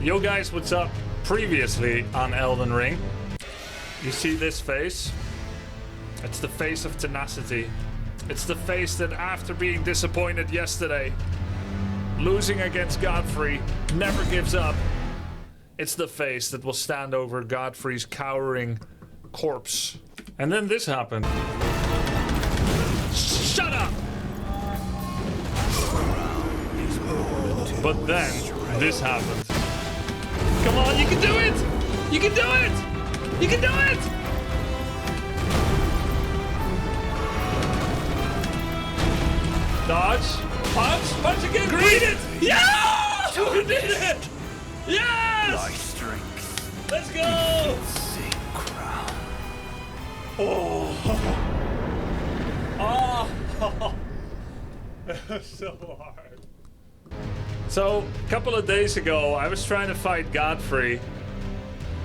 Yo guys, what's up? Previously on Elden Ring, you see this face? It's the face of tenacity. It's the face that after being disappointed yesterday, losing against Godfrey, never gives up. It's the face that will stand over Godfrey's cowering corpse. And then this happened. Shut up! But then this happened. Come on, you can do it! You can do it! You can do it! Dodge, punch again, read it! Yeah! We did it! Yes! Thy strength. Let's go! Sing crown. Oh! Oh! That was so hard. So, a couple of days ago, I was trying to fight Godfrey,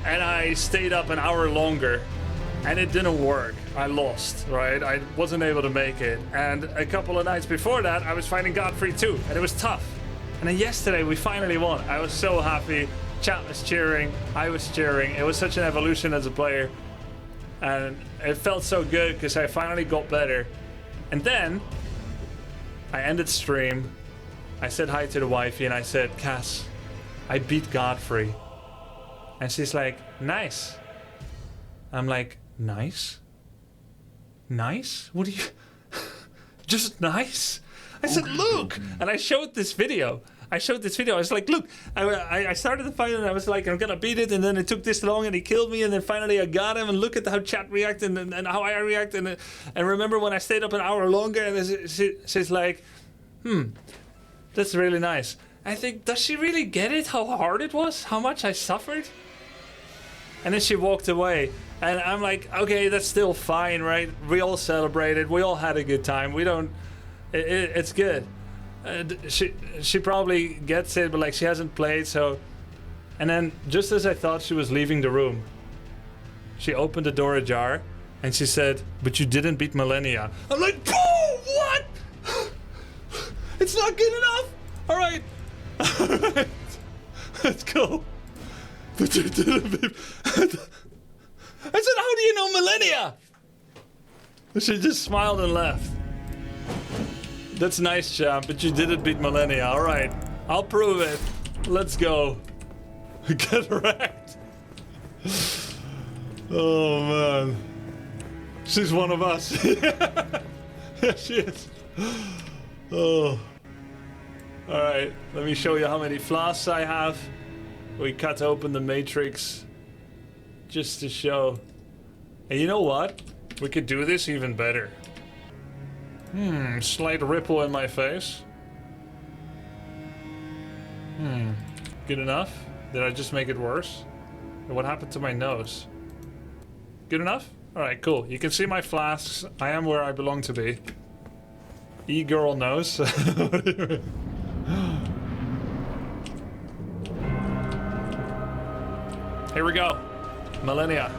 and I stayed up an hour longer, and it didn't work. I lost, right? I wasn't able to make it. And a couple of nights before that, I was fighting Godfrey too, and it was tough. And then yesterday, we finally won. I was so happy. Chat was cheering. I was cheering. It was such an evolution as a player. And it felt so good because I finally got better. And then, I ended stream. I said hi to the wifey and I said, Cass, I beat Godfrey. And she's like, nice. I'm like, nice? Nice? What do you... Just nice? I said, look! And I showed this video. I was like, look, I started the fight and I was like, I'm gonna beat it, and then it took this long and he killed me, and then finally I got him, and look at how chat reacted and how I react, and remember when I stayed up an hour longer, and she's like, that's really nice. I think, does she really get it, how hard it was? How much I suffered? And then she walked away. And I'm like, okay, that's still fine, right? We all celebrated. We all had a good time. We don't... it's good. She probably gets it, but like she hasn't played, so... And then, just as I thought she was leaving the room, she opened the door ajar, and she said, but you didn't beat Malenia. I'm like, oh, what? It's not good enough. All right. All right. Let's go. But you didn't beat... I said, how do you know Malenia? She just smiled and left. That's nice, champ, but you didn't beat Malenia. All right. I'll prove it. Let's go. Get wrecked. Oh, man. She's one of us. Yeah, she is. Oh. Alright, let me show you how many flasks I have. We cut open the matrix just to show. And you know what? We could do this even better. Slight ripple in my face. Good enough? Did I just make it worse? And what happened to my nose? Good enough? Alright, cool. You can see my flasks. I am where I belong to be. E-girl knows. What do you mean? Here we go. Malenia.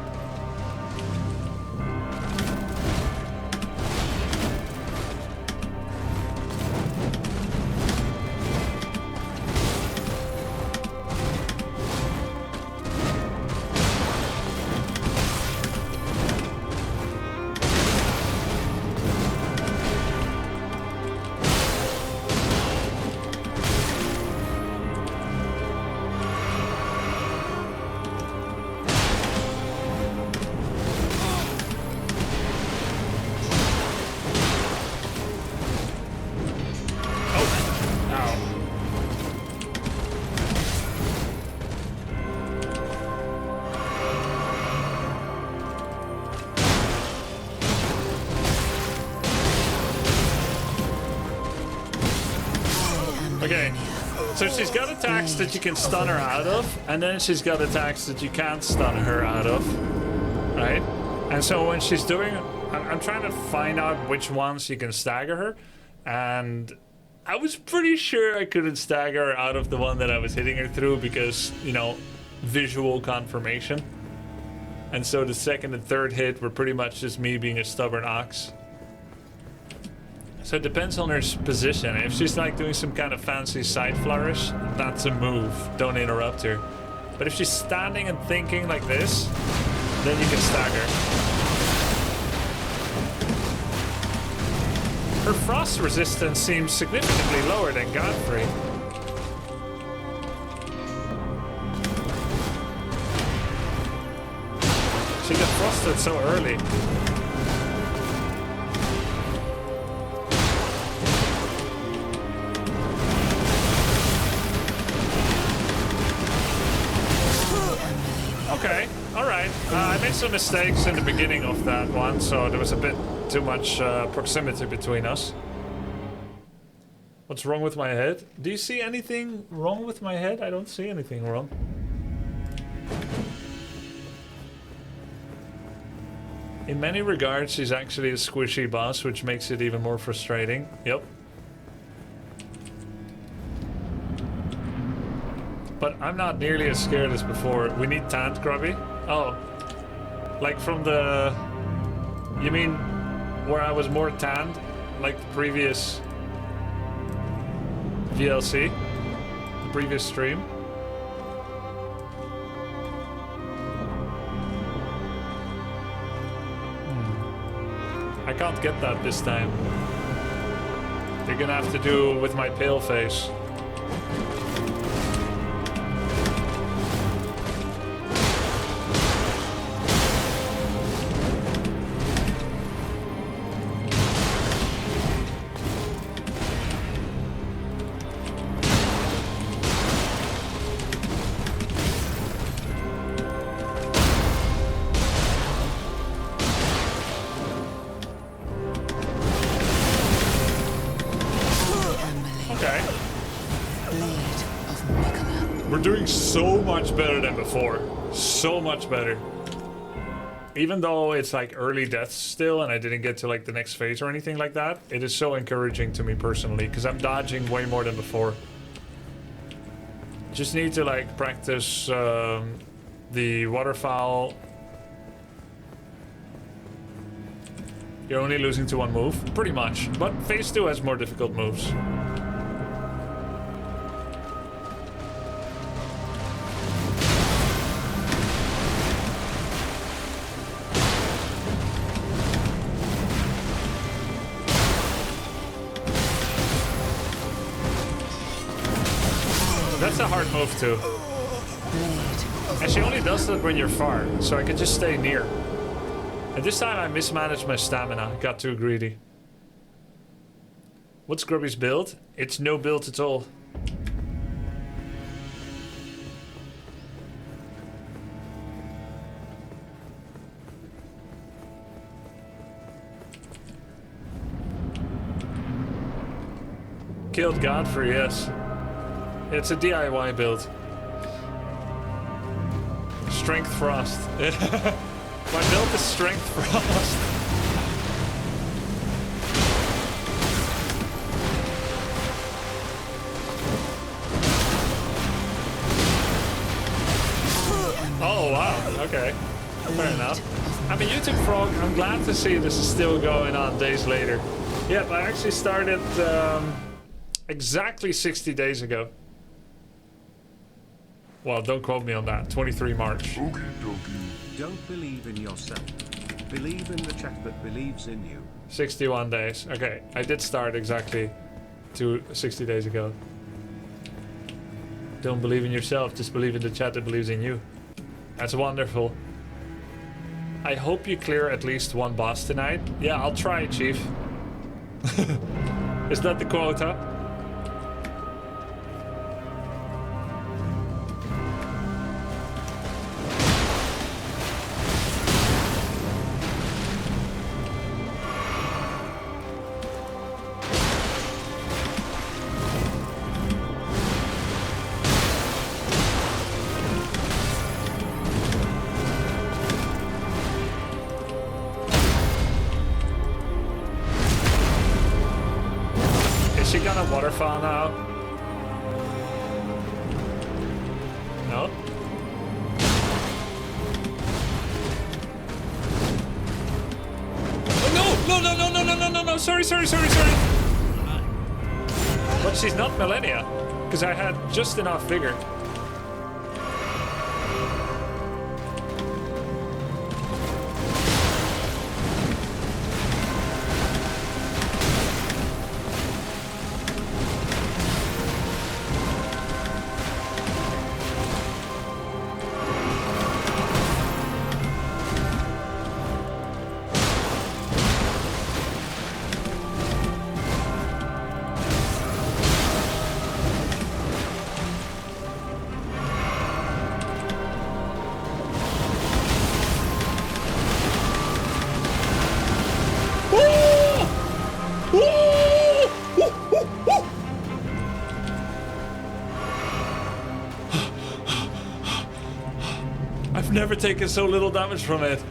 Okay, so she's got attacks that you can stun her out of, and then she's got attacks that you can't stun her out of, right? And so when she's doing, I'm trying to find out which ones you can stagger her, and I was pretty sure I couldn't stagger her out of the one that I was hitting her through because, you know, visual confirmation. And so the second and third hit were pretty much just me being a stubborn ox. So it depends on her position. If she's like doing some kind of fancy side flourish, that's a move. Don't interrupt her. But if she's standing and thinking like this, then you can stagger. Her frost resistance seems significantly lower than Godfrey. She got frosted so early. Okay, alright. I made some mistakes in the beginning of that one, so there was a bit too much proximity between us. What's wrong with my head? Do you see anything wrong with my head? I don't see anything wrong. In many regards, she's actually a squishy boss, which makes it even more frustrating. Yep. But I'm not nearly as scared as before. We need tanned Grubby? Oh. Like from the... You mean where I was more tanned? Like the previous... VLC? The previous stream? I can't get that this time. You're gonna have to do with my pale face. So much better than before. So much better. Even though it's like early deaths still and I didn't get to like the next phase or anything like that, it is so encouraging to me personally because I'm dodging way more than before. Just need to like practice the waterfowl. You're only losing to one move, pretty much. But phase 2 has more difficult moves. That's a hard move too. And she only does that when you're far, so I can just stay near. And this time I mismanaged my stamina, got too greedy. What's Grubby's build? It's no build at all. Killed Godfrey, yes. It's a DIY build. Strength Frost. My build is Strength Frost. Oh wow, okay. Fair enough. I'm a YouTube frog. I'm glad to see this is still going on days later. Yep, I actually started exactly 60 days ago. Well, don't quote me on that. 23 March. Don't believe in yourself. Believe in the chat that believes in you. 61 days. Okay, I did start exactly 60 days ago. Don't believe in yourself, just believe in the chat that believes in you. That's wonderful. I hope you clear at least one boss tonight. Yeah, I'll try, Chief. Is that the quota? Waterfall now. No? Oh, no! No! Sorry. But she's not Malenia, because I had just enough vigor. I've never taken so little damage from it.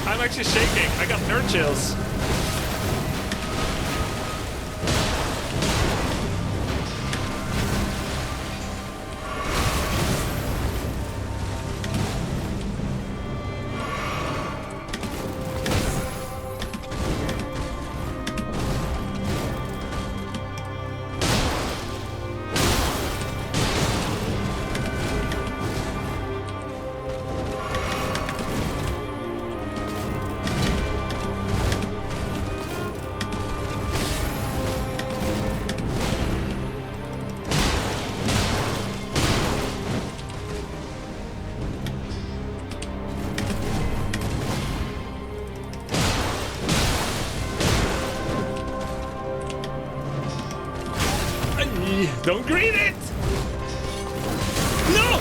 I'm actually shaking. I got nerd chills. Don't greet it! No!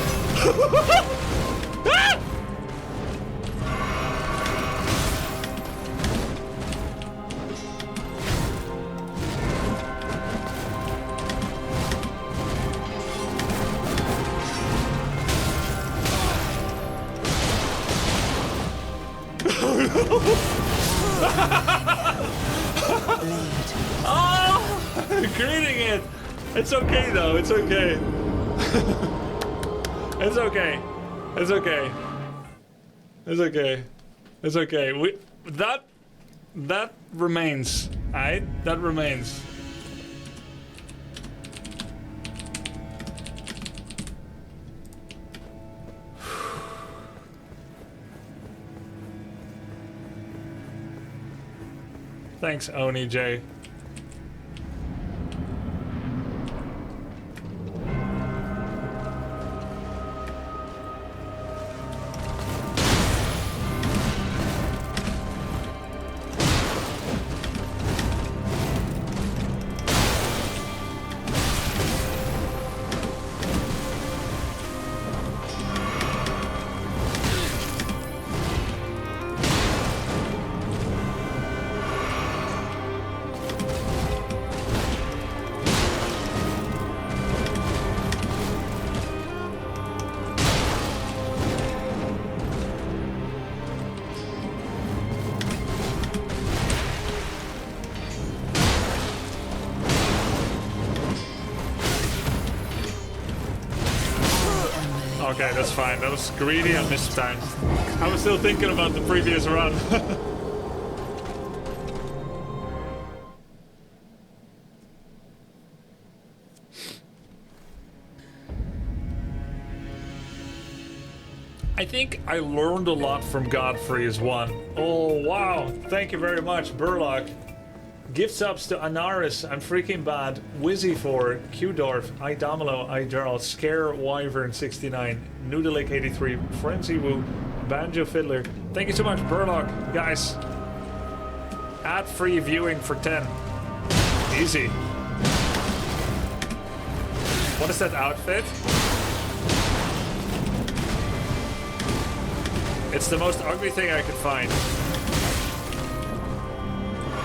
Ah! Oh! Greeting it! It's okay though, it's okay. It's okay. It's okay. It's okay. It's okay. That remains. Alright? That remains. Thanks, Oni J. Okay, that's fine. That was greedy and mistimed. I was still thinking about the previous run. I think I learned a lot from Godfrey as one. Oh, wow. Thank you very much, Burlock. Gift subs to Anaris, I'm freaking bad, Wizzy4, Qdorf, Idamalo, Idarl, Scare Wyvern 69, Noodleic 83, Frenzy Woo, Banjo Fiddler. Thank you so much, Burlock. Guys, ad-free viewing for 10. Easy. What is that outfit? It's the most ugly thing I could find.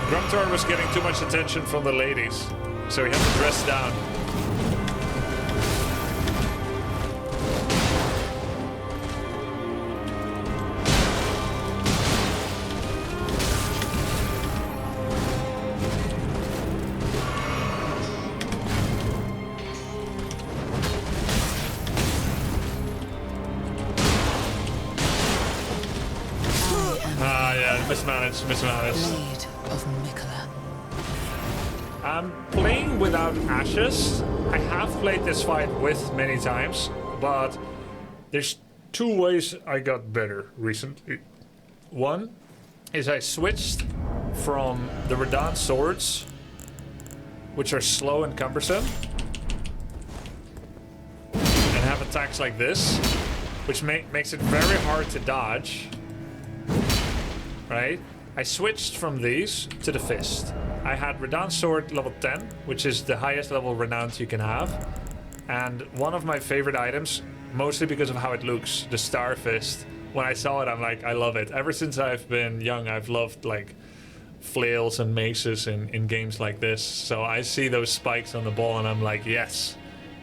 Grumtar was getting too much attention from the ladies, so he had to dress down. Mismanaged. I'm playing without ashes. I have played this fight with many times, but there's 2 ways I got better recently. One is I switched from the Radahn swords, which are slow and cumbersome, and have attacks like this, which makes it very hard to dodge, right? I switched from these to the fist. I had Radahn sword level 10, which is the highest level renowned you can have, and one of my favorite items, mostly because of how it looks, the Star Fist. When I saw it, I'm like, I love it. Ever since I've been young, I've loved like flails and maces in games like this. So I see those spikes on the ball and I'm like, yes,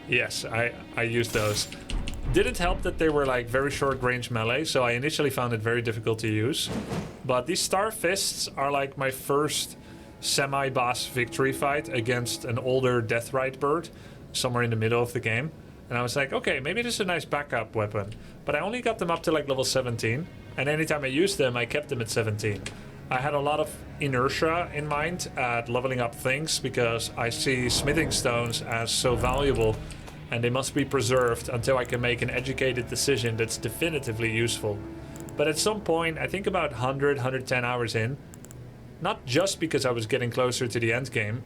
I use those. Didn't help that they were like very short range melee, so I initially found it very difficult to use. But these Star Fists are like my first semi-boss victory fight against an older Death Rite bird, somewhere in the middle of the game. And I was like, okay, maybe this is a nice backup weapon. But I only got them up to like level 17. And anytime I used them, I kept them at 17. I had a lot of inertia in mind at leveling up things because I see smithing stones as so valuable and they must be preserved until I can make an educated decision that's definitively useful. But at some point, I think about 100, 110 hours in, not just because I was getting closer to the end game,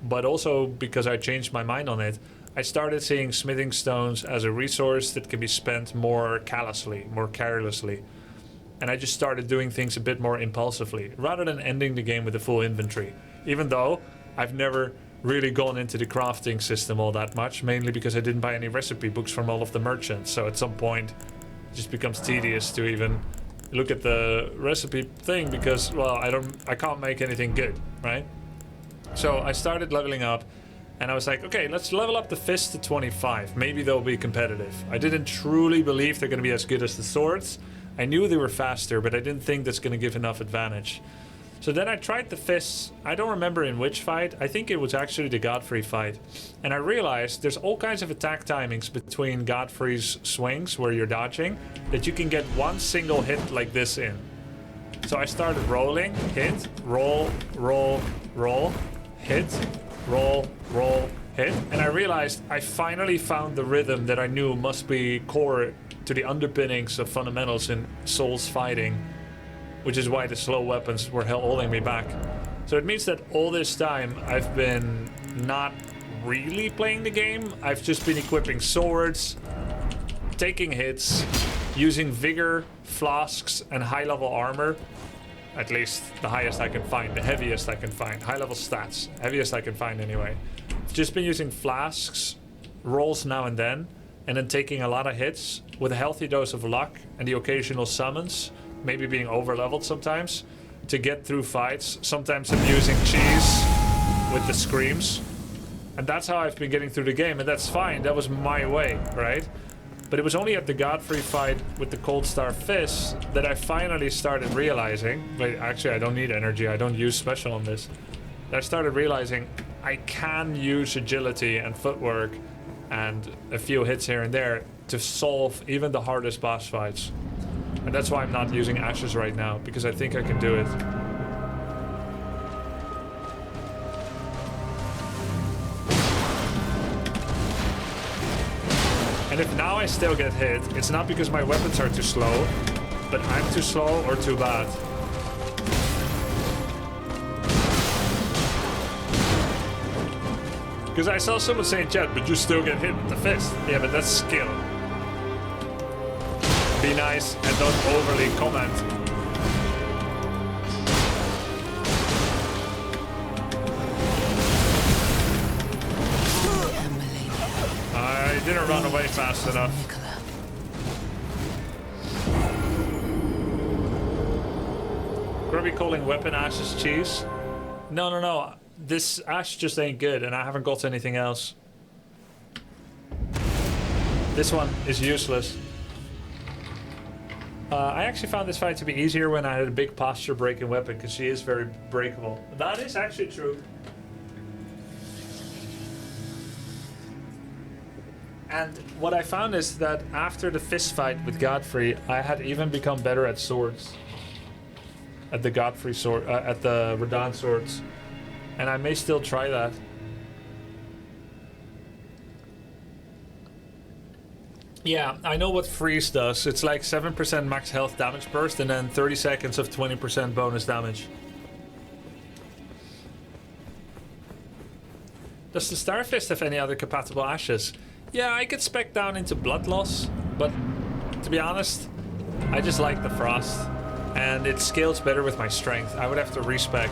but also because I changed my mind on it, I started seeing smithing stones as a resource that can be spent more callously, more carelessly. And I just started doing things a bit more impulsively, rather than ending the game with a full inventory. Even though I've never really gone into the crafting system all that much, mainly because I didn't buy any recipe books from all of the merchants. So at some point, it just becomes tedious to even look at the recipe thing because, well, I can't make anything good, right? So I started leveling up. And I was like, okay, let's level up the fist to 25. Maybe they'll be competitive. I didn't truly believe they're going to be as good as the swords. I knew they were faster, but I didn't think that's going to give enough advantage. So then I tried the fists. I don't remember in which fight. I think it was actually the Godfrey fight. And I realized there's all kinds of attack timings between Godfrey's swings where you're dodging that you can get one single hit like this in. So I started rolling, hit, roll, roll, roll, hit, roll, roll, hit, and I realized I finally found the rhythm that I knew must be core to the underpinnings of fundamentals in Souls fighting, which is why the slow weapons were holding me back. So it means that all this time I've been not really playing the game. I've just been equipping swords, taking hits, using vigor, flasks, and high-level armor. At least the highest I can find, the heaviest I can find. High-level stats, heaviest I can find anyway. I've just been using flasks, rolls now and then taking a lot of hits with a healthy dose of luck and the occasional summons, maybe being over-leveled sometimes, to get through fights. Sometimes I'm using cheese with the screams. And that's how I've been getting through the game, and that's fine. That was my way, right? But it was only at the Godfrey fight with the Cold Star Fist that I finally started realizing, wait, actually I don't need energy, I don't use special on this. That I started realizing I can use agility and footwork and a few hits here and there to solve even the hardest boss fights. And that's why I'm not using ashes right now, because I think I can do it. And if now I still get hit, it's not because my weapons are too slow, but I'm too slow or too bad. Because I saw someone saying, chat, but you still get hit with the fist. Yeah, but that's skill. Be nice and don't overly comment. I didn't run away fast enough. Grubby calling weapon ashes cheese? No. This ash just ain't good and I haven't got anything else. This one is useless. I actually found this fight to be easier when I had a big posture breaking weapon because she is very breakable. That is actually true. And what I found is that after the fist fight with Godfrey, I had even become better at swords. At the Godfrey sword, at the Radahn swords. And I may still try that. Yeah, I know what freeze does. It's like 7% max health damage burst and then 30 seconds of 20% bonus damage. Does the Starfist have any other compatible ashes? Yeah, I could spec down into blood loss, but to be honest, I just like the frost. And it scales better with my strength. I would have to respec.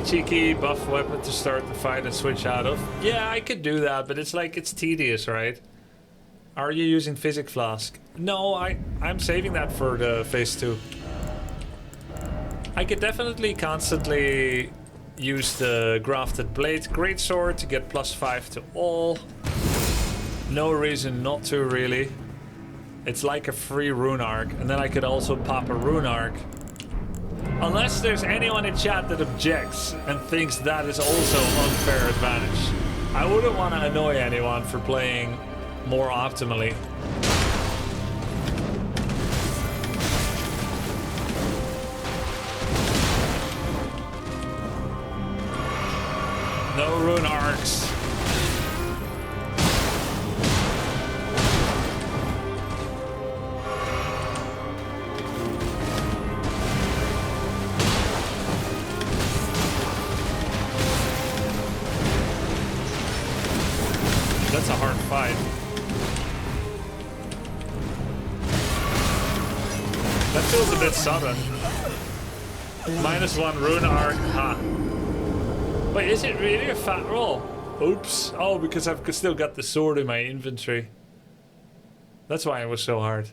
Cheeky buff weapon to start the fight and switch out of. Yeah, I could do that, but it's like, it's tedious, right? Are you using Physic Flask? No, I'm saving that for the phase 2. I could definitely constantly use the Grafted Blade Greatsword to get +5 to all. No reason not to, really. It's like a free rune arc, and then I could also pop a rune arc. Unless there's anyone in chat that objects and thinks that is also unfair advantage. I wouldn't want to annoy anyone for playing more optimally. No rune arcs. That's a hard fight. That feels a bit sudden. -1 rune arc. Ah. Wait, is it really a fat roll? Oops. Oh, because I've still got the sword in my inventory. That's why it was so hard.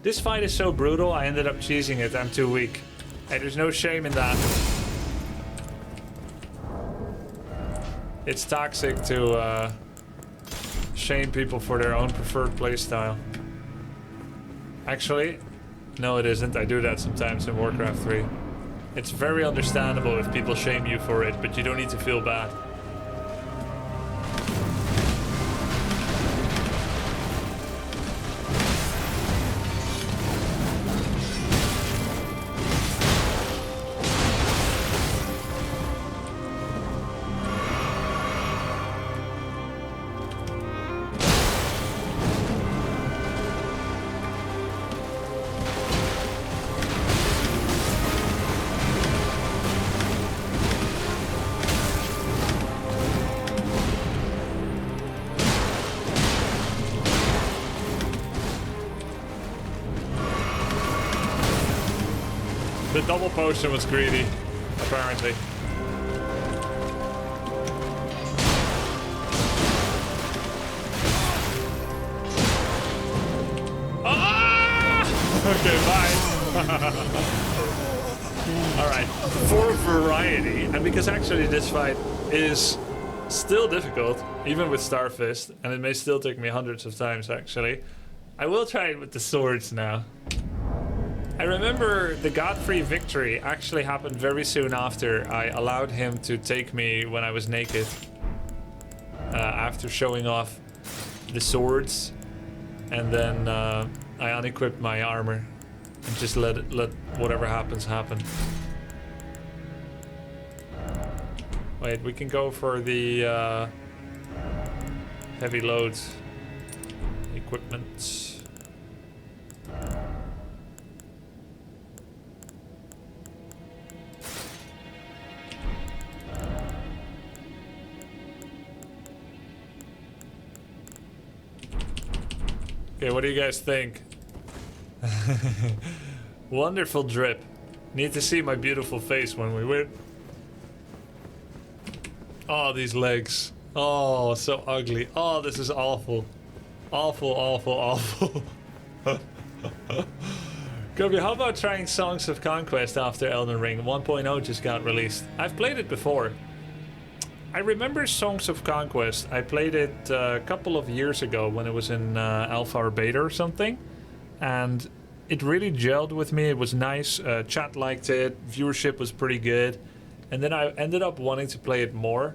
This fight is so brutal, I ended up cheesing it. I'm too weak. Hey, there's no shame in that. It's toxic to shame people for their own preferred playstyle. Actually, no it isn't. I do that sometimes in Warcraft 3. It's very understandable if people shame you for it, but you don't need to feel bad. The double potion was greedy, apparently. Ah! Okay, bye. Alright, for variety, and because actually this fight is still difficult, even with Starfist, and it may still take me hundreds of times actually, I will try it with the swords now. I remember the Godfrey victory actually happened very soon after I allowed him to take me when I was naked. After showing off the swords, and then I unequipped my armor and just let whatever happens happen. Wait, we can go for the heavy loads equipment. Okay, what do you guys think? Wonderful drip. Need to see my beautiful face when we win. Oh, these legs. Oh, so ugly. Oh, this is awful. Awful, awful, awful. Grubby, how about trying Songs of Conquest after Elden Ring? 1.0 just got released. I've played it before. I remember Songs of Conquest. I played it a couple of years ago when it was in alpha or beta or something. And it really gelled with me. It was nice. Chat liked it. Viewership was pretty good. And then I ended up wanting to play it more.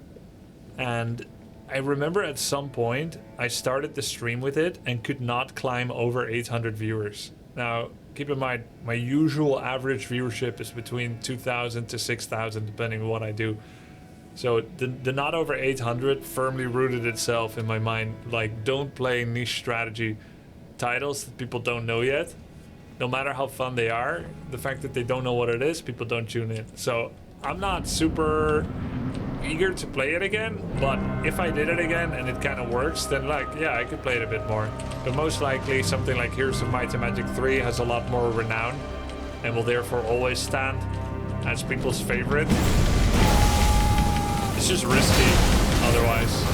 And I remember at some point I started the stream with it and could not climb over 800 viewers. Now, keep in mind, my usual average viewership is between 2,000 to 6,000, depending on what I do. So the not over 800 firmly rooted itself in my mind. Like, don't play niche strategy titles that people don't know yet. No matter how fun they are, the fact that they don't know what it is, people don't tune in. So I'm not super eager to play it again, but if I did it again and it kind of works, then like, yeah, I could play it a bit more. But most likely something like Heroes of Might and Magic 3 has a lot more renown and will therefore always stand as people's favorite. It's just risky otherwise.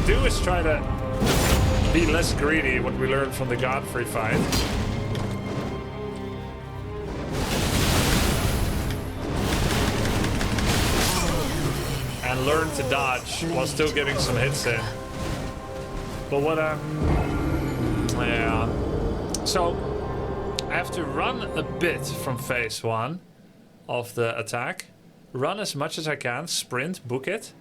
Do is try to be less greedy, what we learned from the Godfrey fight. And learn to dodge while still getting some hits in. But what yeah. So I have to run a bit from phase 1 of the attack. Run as much as I can, sprint, book it.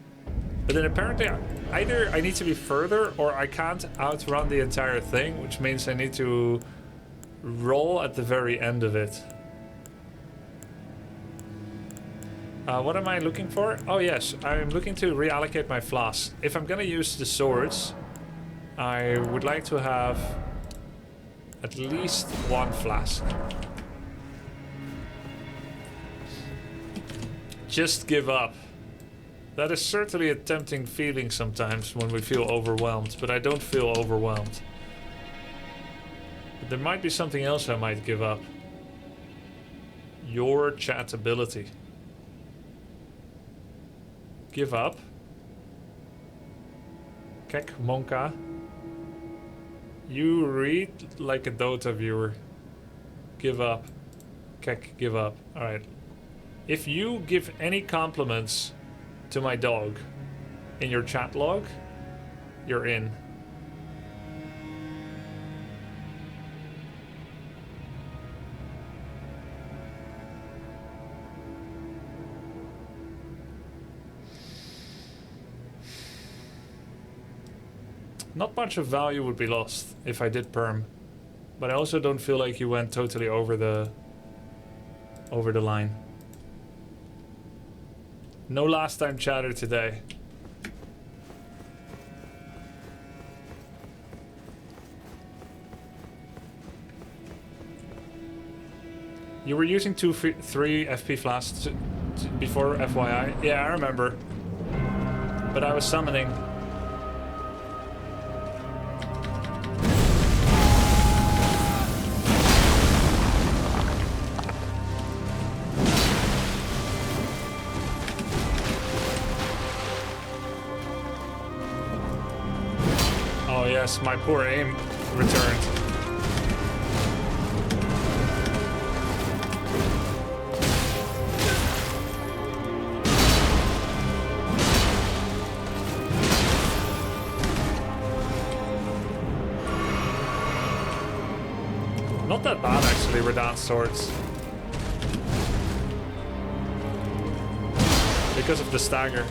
But then apparently either I need to be further or I can't outrun the entire thing, which means I need to roll at the very end of it. What am I looking for? Oh yes, I'm looking to reallocate my flasks. If I'm gonna use the swords, I would like to have at least 1 flask. Just give up. That is certainly a tempting feeling sometimes when we feel overwhelmed, but I don't feel overwhelmed. But there might be something else I might give up. Your chatability. Give up. Kek Monka. You read like a Dota viewer. Give up. Kek, give up. Alright. If you give any compliments to my dog in your chat log, you're in. Not much of value would be lost if I did perm, but I also don't feel like you went totally over the line. No last time chatter today. You were using 3 FP flasks before, FYI. Yeah, I remember. But I was summoning. Yes, my poor aim returned. Not that bad actually, Radon swords. Because of the stagger.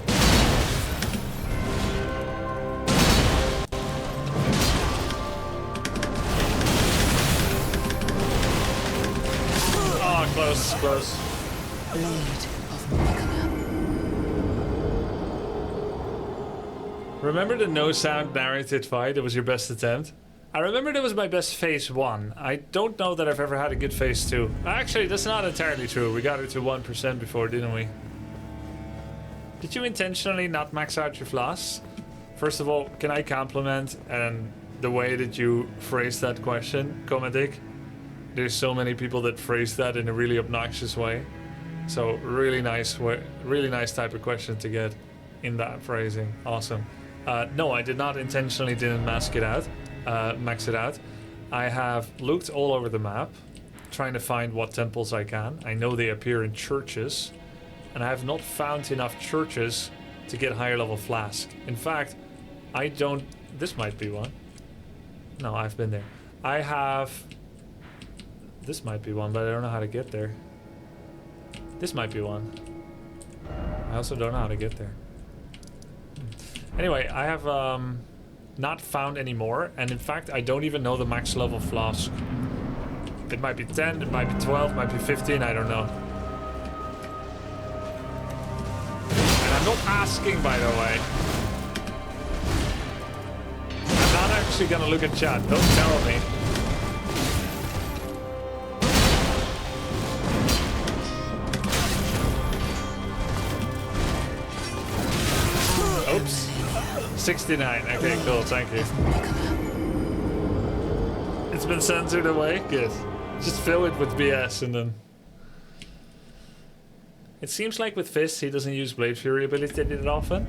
Close, close. Blade of Malenia. Remember the no sound narrated fight? It was your best attempt. I remember that was my best phase 1. I don't know that I've ever had a good phase 2. Actually, that's not entirely true. We got it to 1% before, didn't we? Did you intentionally not max out your flasks? First of all, can I compliment and the way that you phrased that question, Comedic? There's so many people that phrase that in a really obnoxious way. So really nice way, really nice type of question to get in that phrasing. Awesome. No, I did not intentionally didn't max it out. I have looked all over the map, trying to find what temples I can. I know they appear in churches. and I have not found enough churches to get higher level flask. In fact, I don't... This might be one. No, I've been there. I have... This might be one, but I don't know how to get there. This might be one. I also don't know how to get there. Anyway, I have not found any more, and in fact, I don't even know the max level flask. It might be 10, it might be 12, it might be 15, I don't know. And I'm not asking, by the way. I'm not actually gonna look at chat, don't tell me. Oops. 69. Okay, cool. Thank you. It's been censored away. Good. Just fill it with BS and then... It seems like with Fist, he doesn't use Blade Fury ability that often.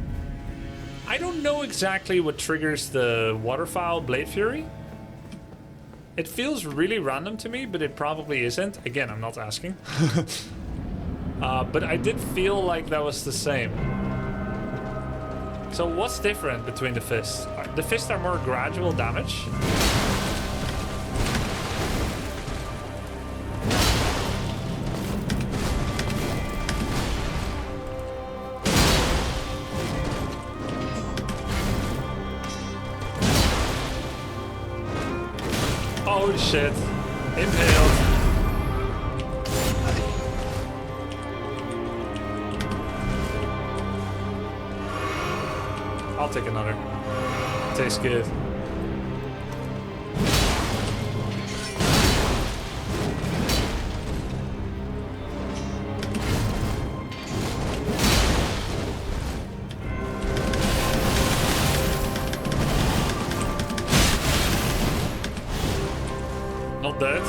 I don't know exactly what triggers the waterfowl Blade Fury. It feels really random to me, but it probably isn't. Again, I'm not asking. But I did feel like that was the same. So what's different between the fists? The fists are more gradual damage. Oh shit. Impaled. I'll take another. Tastes good. Not dead.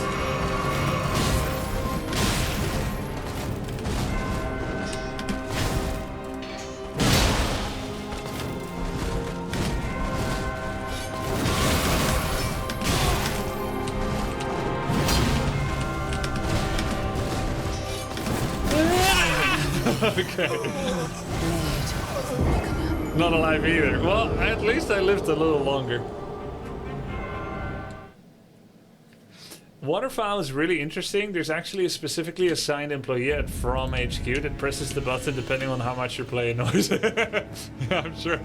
Okay. Not alive either. Well, at least I lived a little longer. Waterfowl is really interesting. There's actually a specifically assigned employee at From HQ that presses the button depending on how much your play annoys. Yeah, I'm sure.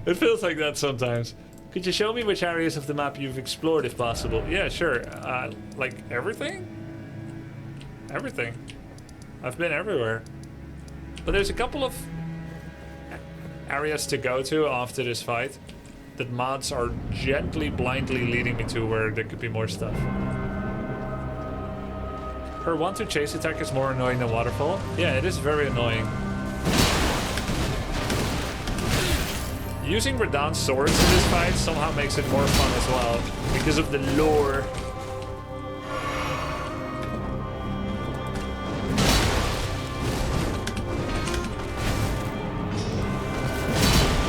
It feels like that sometimes. Could you show me which areas of the map you've explored if possible? Yeah, sure. Like everything? Everything. I've been everywhere. But there's a couple of areas to go to after this fight that mods are gently, blindly leading me to where there could be more stuff. Her 1-2 chase attack is more annoying than Waterfall. Yeah, it is very annoying. Using Radahn's swords in this fight somehow makes it more fun as well, because of the lore.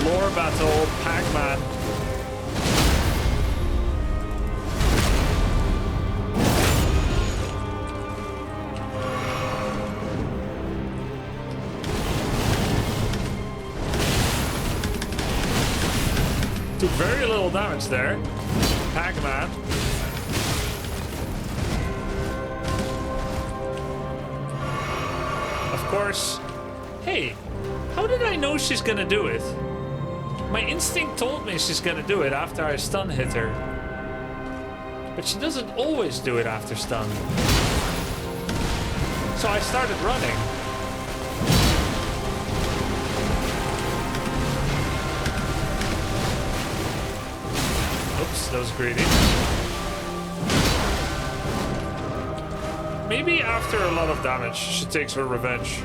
Lore battle, Pac-Man. Took very little damage there. Pac-Man. Of course. Hey, how did I know she's gonna do it? My instinct told me she's gonna do it after I stun hit her. But she doesn't always do it after stun. So I started running. Oops, that was greedy. Maybe after a lot of damage, she takes her revenge.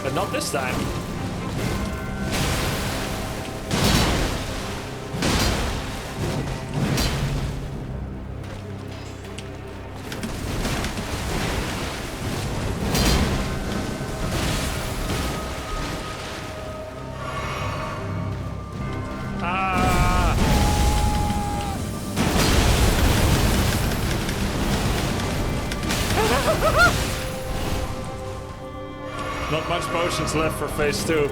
But not this time. Ah! Not much potions left for phase 2.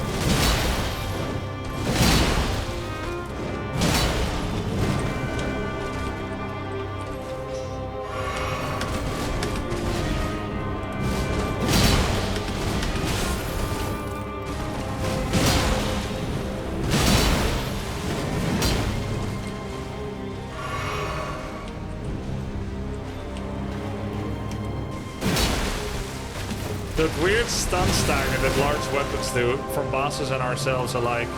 That weird stun stagger that large weapons do from bosses and ourselves alike.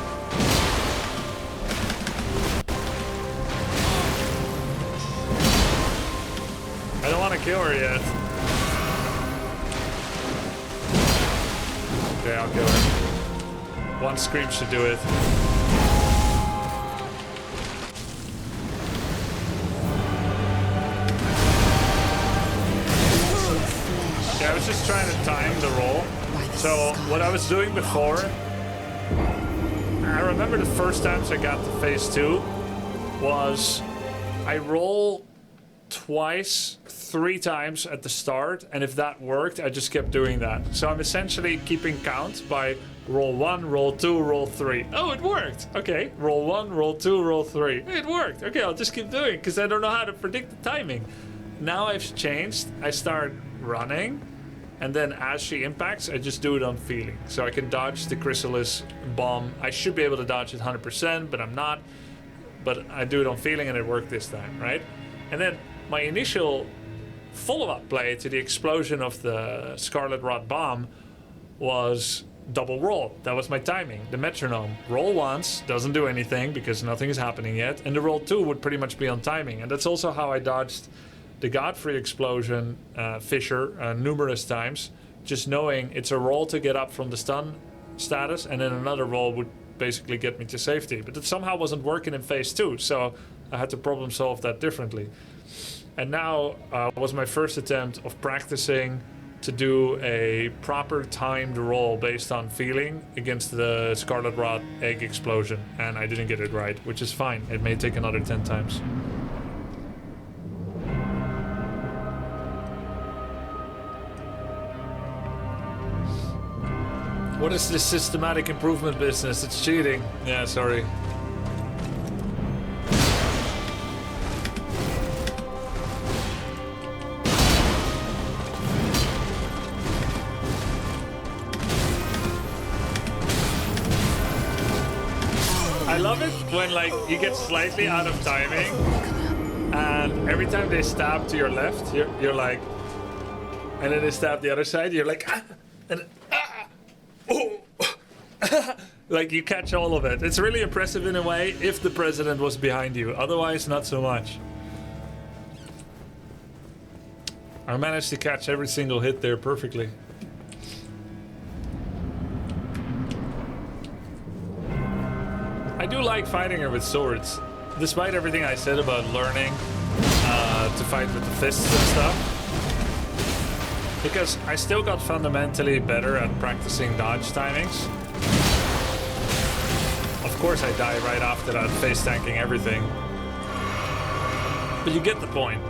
I don't want to kill her yet. Okay, I'll kill her. One scream should do it. I was just trying to time the roll. So what I was doing before, I remember the first times I got to phase 2 was I roll twice, 3 times at the start, and if that worked, I just kept doing that. So I'm essentially keeping count by roll 1, roll 2, roll 3. Oh, it worked. Okay, roll 1, roll 2, roll 3. It worked. Okay, I'll just keep doing it because I don't know how to predict the timing. Now I've changed. I start running. And then as she impacts, I just do it on feeling. So I can dodge the Chrysalis bomb. I should be able to dodge it 100%, but I'm not. But I do it on feeling and it worked this time, right? And then my initial follow-up play to the explosion of the Scarlet Rot bomb was double roll. That was my timing. The metronome. Roll once, doesn't do anything because nothing is happening yet. And the roll 2 would pretty much be on timing. And that's also how I dodged the Godfrey explosion fissure numerous times, just knowing it's a roll to get up from the stun status, and then another roll would basically get me to safety. But it somehow wasn't working in phase 2, so I had to problem solve that differently. And now was my first attempt of practicing to do a proper timed roll based on feeling against the Scarlet Rot egg explosion, and I didn't get it right, which is fine. It may take another 10 times. What is this systematic improvement business? It's cheating. Yeah, sorry. I love it when like you get slightly out of timing and every time they stab to your left, you're like, and then they stab the other side, you're like, ah, and oh. Like you catch all of it. It's really impressive in a way if the president was behind you. Otherwise, not so much. I managed to catch every single hit there perfectly. I do like fighting her with swords. Despite everything I said about learning to fight with the fists and stuff. Because I still got fundamentally better at practicing dodge timings. Of course I die right after that, face tanking everything. But you get the point.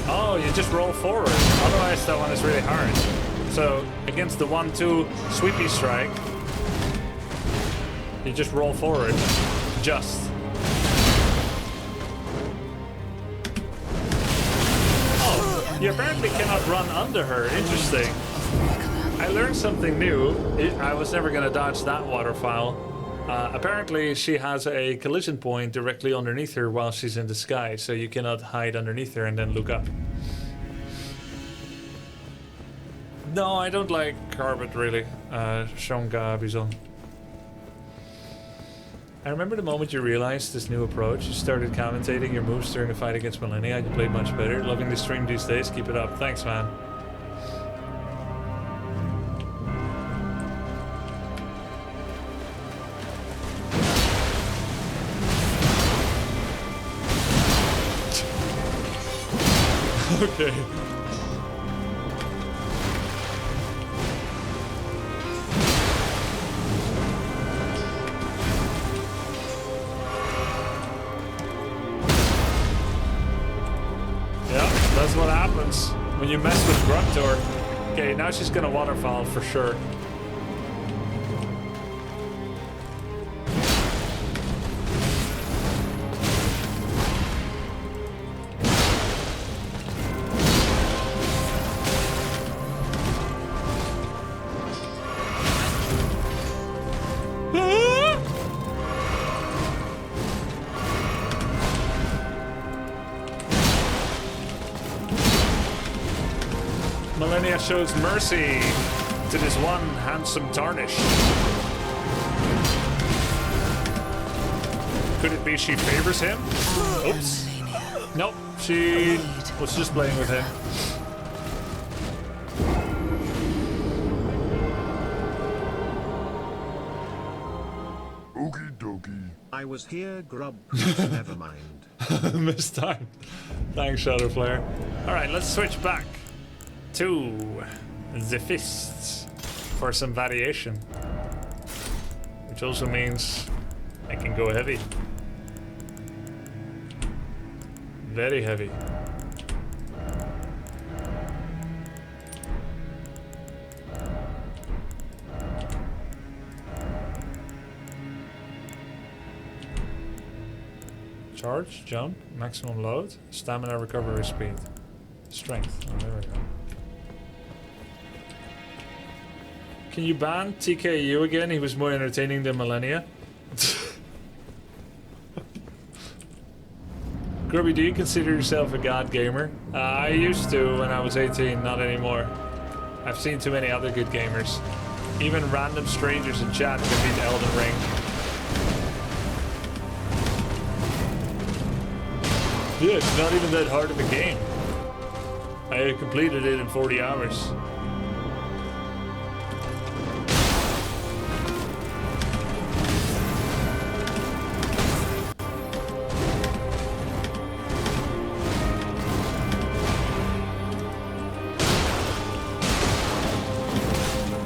Oh, you just roll forward. Otherwise that one is really hard. So against the 1-2 sweepy strike, you just roll forward. Just. Oh, you apparently cannot run under her. Interesting. I learned something new. I was never going to dodge that waterfowl. Apparently she has a collision point directly underneath her while she's in the sky, so you cannot hide underneath her and then look up. No, I don't like Carbot really. Shonga Bison. I remember the moment you realized this new approach. You started commentating your moves during the fight against Malenia. You played much better. Loving the stream these days. Keep it up. Thanks, man. Okay. happens when you mess with Grubtor. Okay, now she's gonna waterfall for sure. Malenia shows mercy to this one handsome tarnish. Could it be she favors him? Oops. Nope, she was just playing with him. Okie dokie. I was here, Grub. Never mind. Missed time. Thanks, Shadow Flare. Alright, let's switch back to the fists for some variation. Which also means I can go heavy. Very heavy. Charge, jump, maximum load, stamina recovery speed, strength. Oh, there we go. Can you ban TKU again? He was more entertaining than Malenia. Grubby, do you consider yourself a god gamer? I used to when I was 18, not anymore. I've seen too many other good gamers. Even random strangers in chat can beat Elden Ring. Yeah, it's not even that hard of a game. I completed it in 40 hours.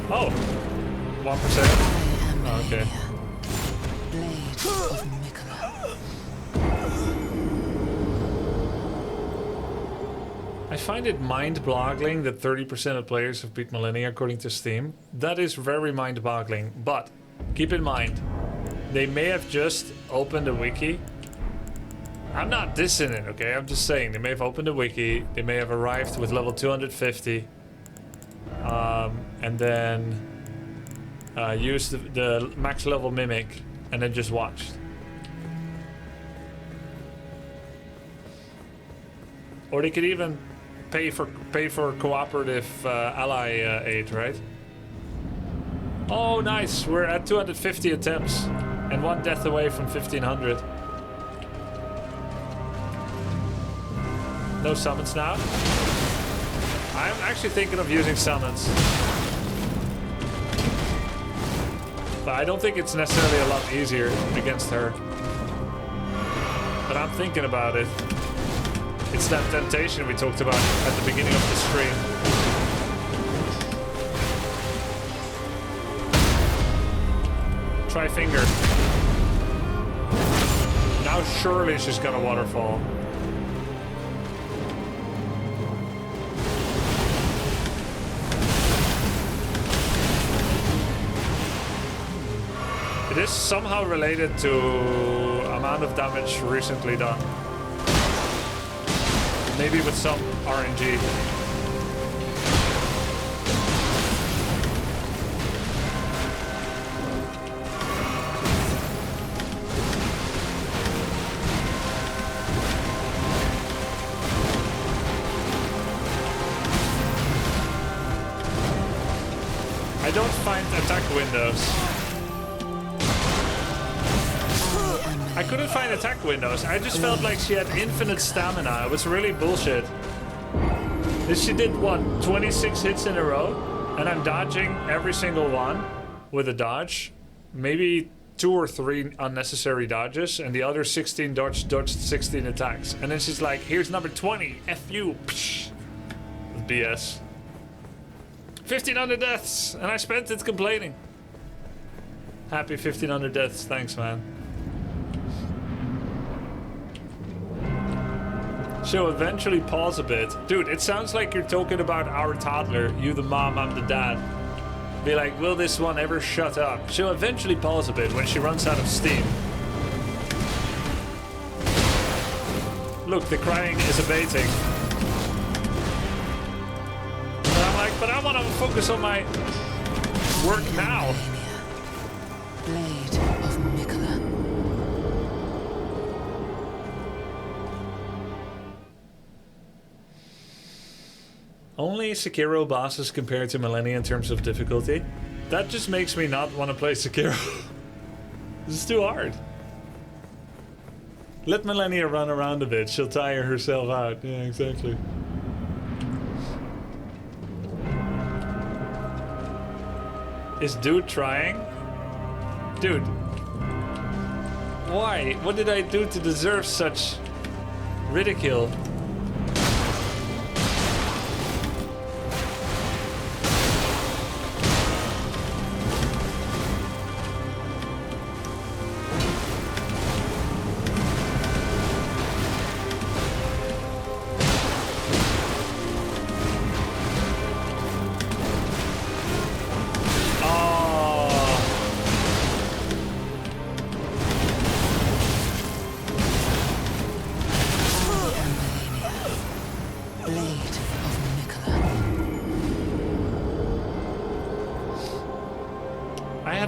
Oh, 1%. Oh, okay. Blade of Mykola. I find it mind-boggling that 30% of players have beat Malenia according to Steam. That is very mind-boggling, but keep in mind, they may have just opened a wiki. I'm not dissing it, okay? I'm just saying, they may have opened a wiki, they may have arrived with level 250, and then used the max level mimic, and then just watched. Or they could even pay for cooperative ally aid, right? Oh, nice! We're at 250 attempts and one death away from 1500. No summons now. I'm actually thinking of using summons, but I don't think it's necessarily a lot easier against her. But I'm thinking about it. It's that temptation we talked about at the beginning of the stream. Try finger. Now surely she's gonna waterfall. It is somehow related to amount of damage recently done. Maybe with some RNG. I don't find attack windows. I couldn't find attack windows. I just felt like she had infinite stamina. It was really bullshit. She did what, 26 hits in a row? And I'm dodging every single one with a dodge. Maybe 2 or 3 unnecessary dodges, and the other 16 dodged 16 attacks. And then she's like, here's number 20, F you. Psh. BS. 1500 deaths, and I spent it complaining. Happy 1500 deaths, thanks man. She'll eventually pause a bit. Dude, it sounds like you're talking about our toddler. You the mom, I'm the dad. Be like, will this one ever shut up? She'll eventually pause a bit when she runs out of steam. Look, the crying is abating. And I'm like, but I want to focus on my work now. Blade of Mikola. Only Sekiro bosses compared to Malenia in terms of difficulty. That just makes me not want to play Sekiro. This is too hard. Let Malenia run around a bit. She'll tire herself out. Yeah, exactly. Is dude trying? Dude. Why? What did I do to deserve such ridicule?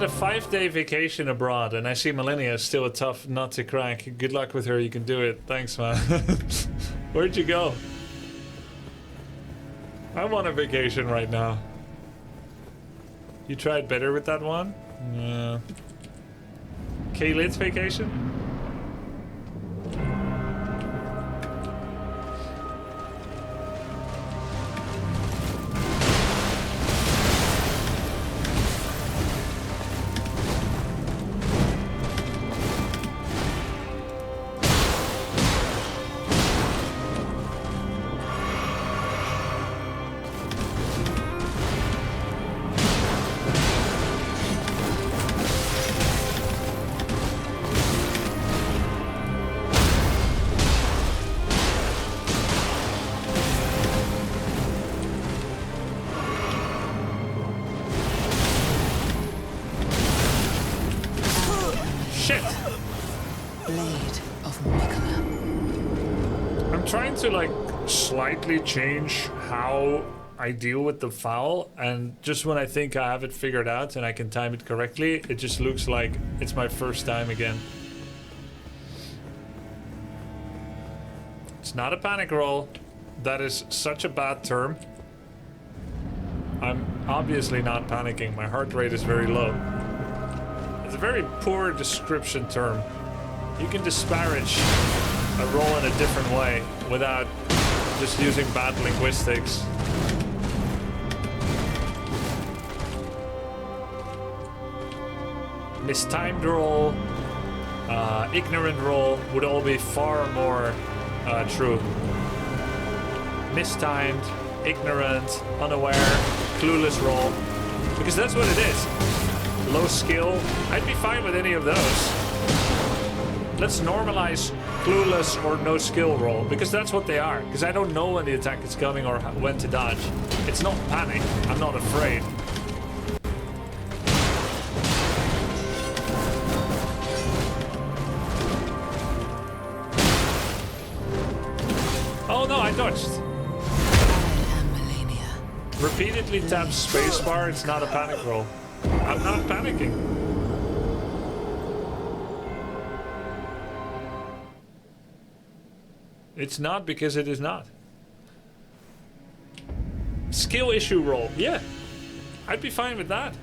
A 5-day vacation abroad, and I see Malenia is still a tough nut to crack. Good luck with her, you can do it. Thanks, man. Where'd you go? I want a vacation right now. You tried better with that one? Yeah. K-Lid's vacation? To like slightly change how I deal with the foul, and just when I think I have it figured out and I can time it correctly, it just looks like it's my first time again. It's not a panic roll. That is such a bad term. I'm obviously not panicking. My heart rate is very low. It's a very poor description term. You can disparage a roll in a different way without just using bad linguistics. Mistimed roll, ignorant roll would all be far more true. Mistimed, ignorant, unaware, clueless roll. Because that's what it is. Low skill. I'd be fine with any of those. Let's normalize clueless or no skill roll, because that's what they are. Because I don't know when the attack is coming or when to dodge. It's not panic. I'm not afraid. Oh no, I dodged. I am Malenia. Repeatedly tap spacebar, it's not a panic roll. I'm not panicking. It's not because it is not. Skill issue roll. Yeah. I'd be fine with that.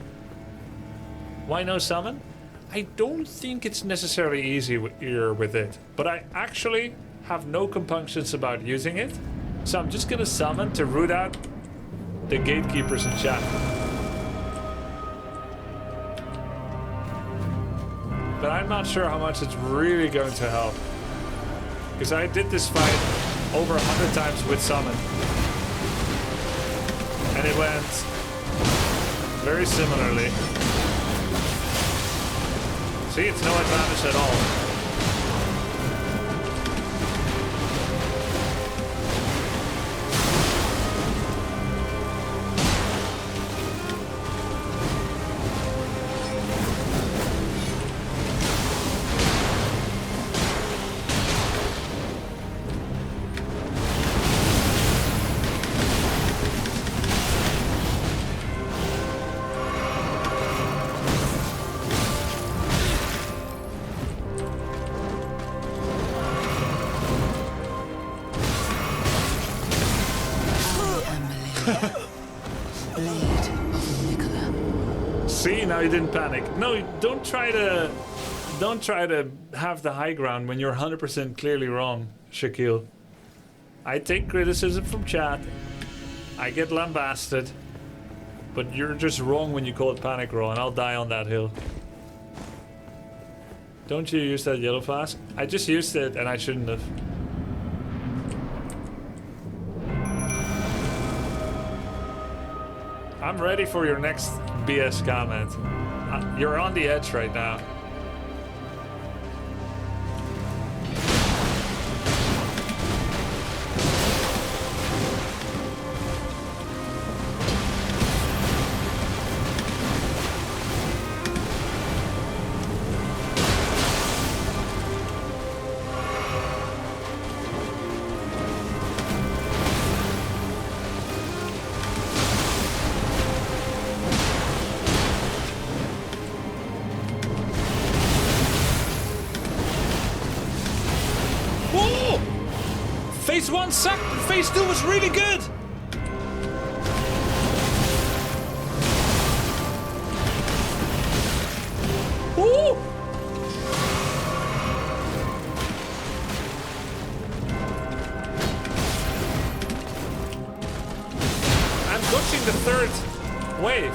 Why no summon? I don't think it's necessarily easy with it. But I actually have no compunctions about using it. So I'm just gonna summon to root out the gatekeepers in chat. But I'm not sure how much it's really going to help. Because I did this fight over 100 times with summon. And it went very similarly. See, it's no advantage at all. now you didn't panic. No, don't try to have the high ground when you're 100% clearly wrong, Shaquille. I take criticism from chat. I get lambasted. But you're just wrong when you call it panic roll, and I'll die on that hill. Don't you use that yellow flask? I just used it, and I shouldn't have. I'm ready for your next BS comment. You're on the edge right now. Phase 1 sucked, but Phase 2 was really good! Woo! I'm dodging the third wave.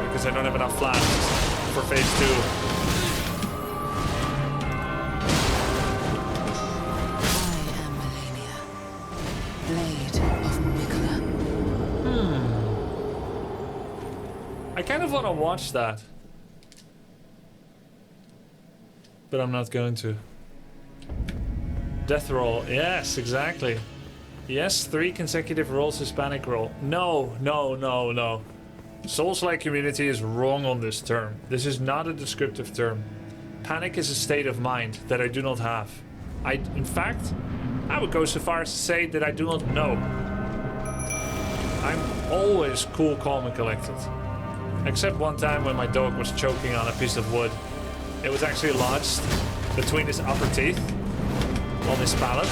Because I don't have enough flasks for Phase 2. I am Malenia, Blade of Mikola. I kind of want to watch that. But I'm not going to. Death roll. Yes, exactly. Yes, 3 consecutive rolls is panic roll. No, no, no, no. Souls-like community is wrong on this term. This is not a descriptive term. Panic is a state of mind that I do not have. In fact, I would go so far as to say that I do not know. I'm always cool, calm, and collected. Except one time when my dog was choking on a piece of wood. It was actually lodged between his upper teeth on his palate.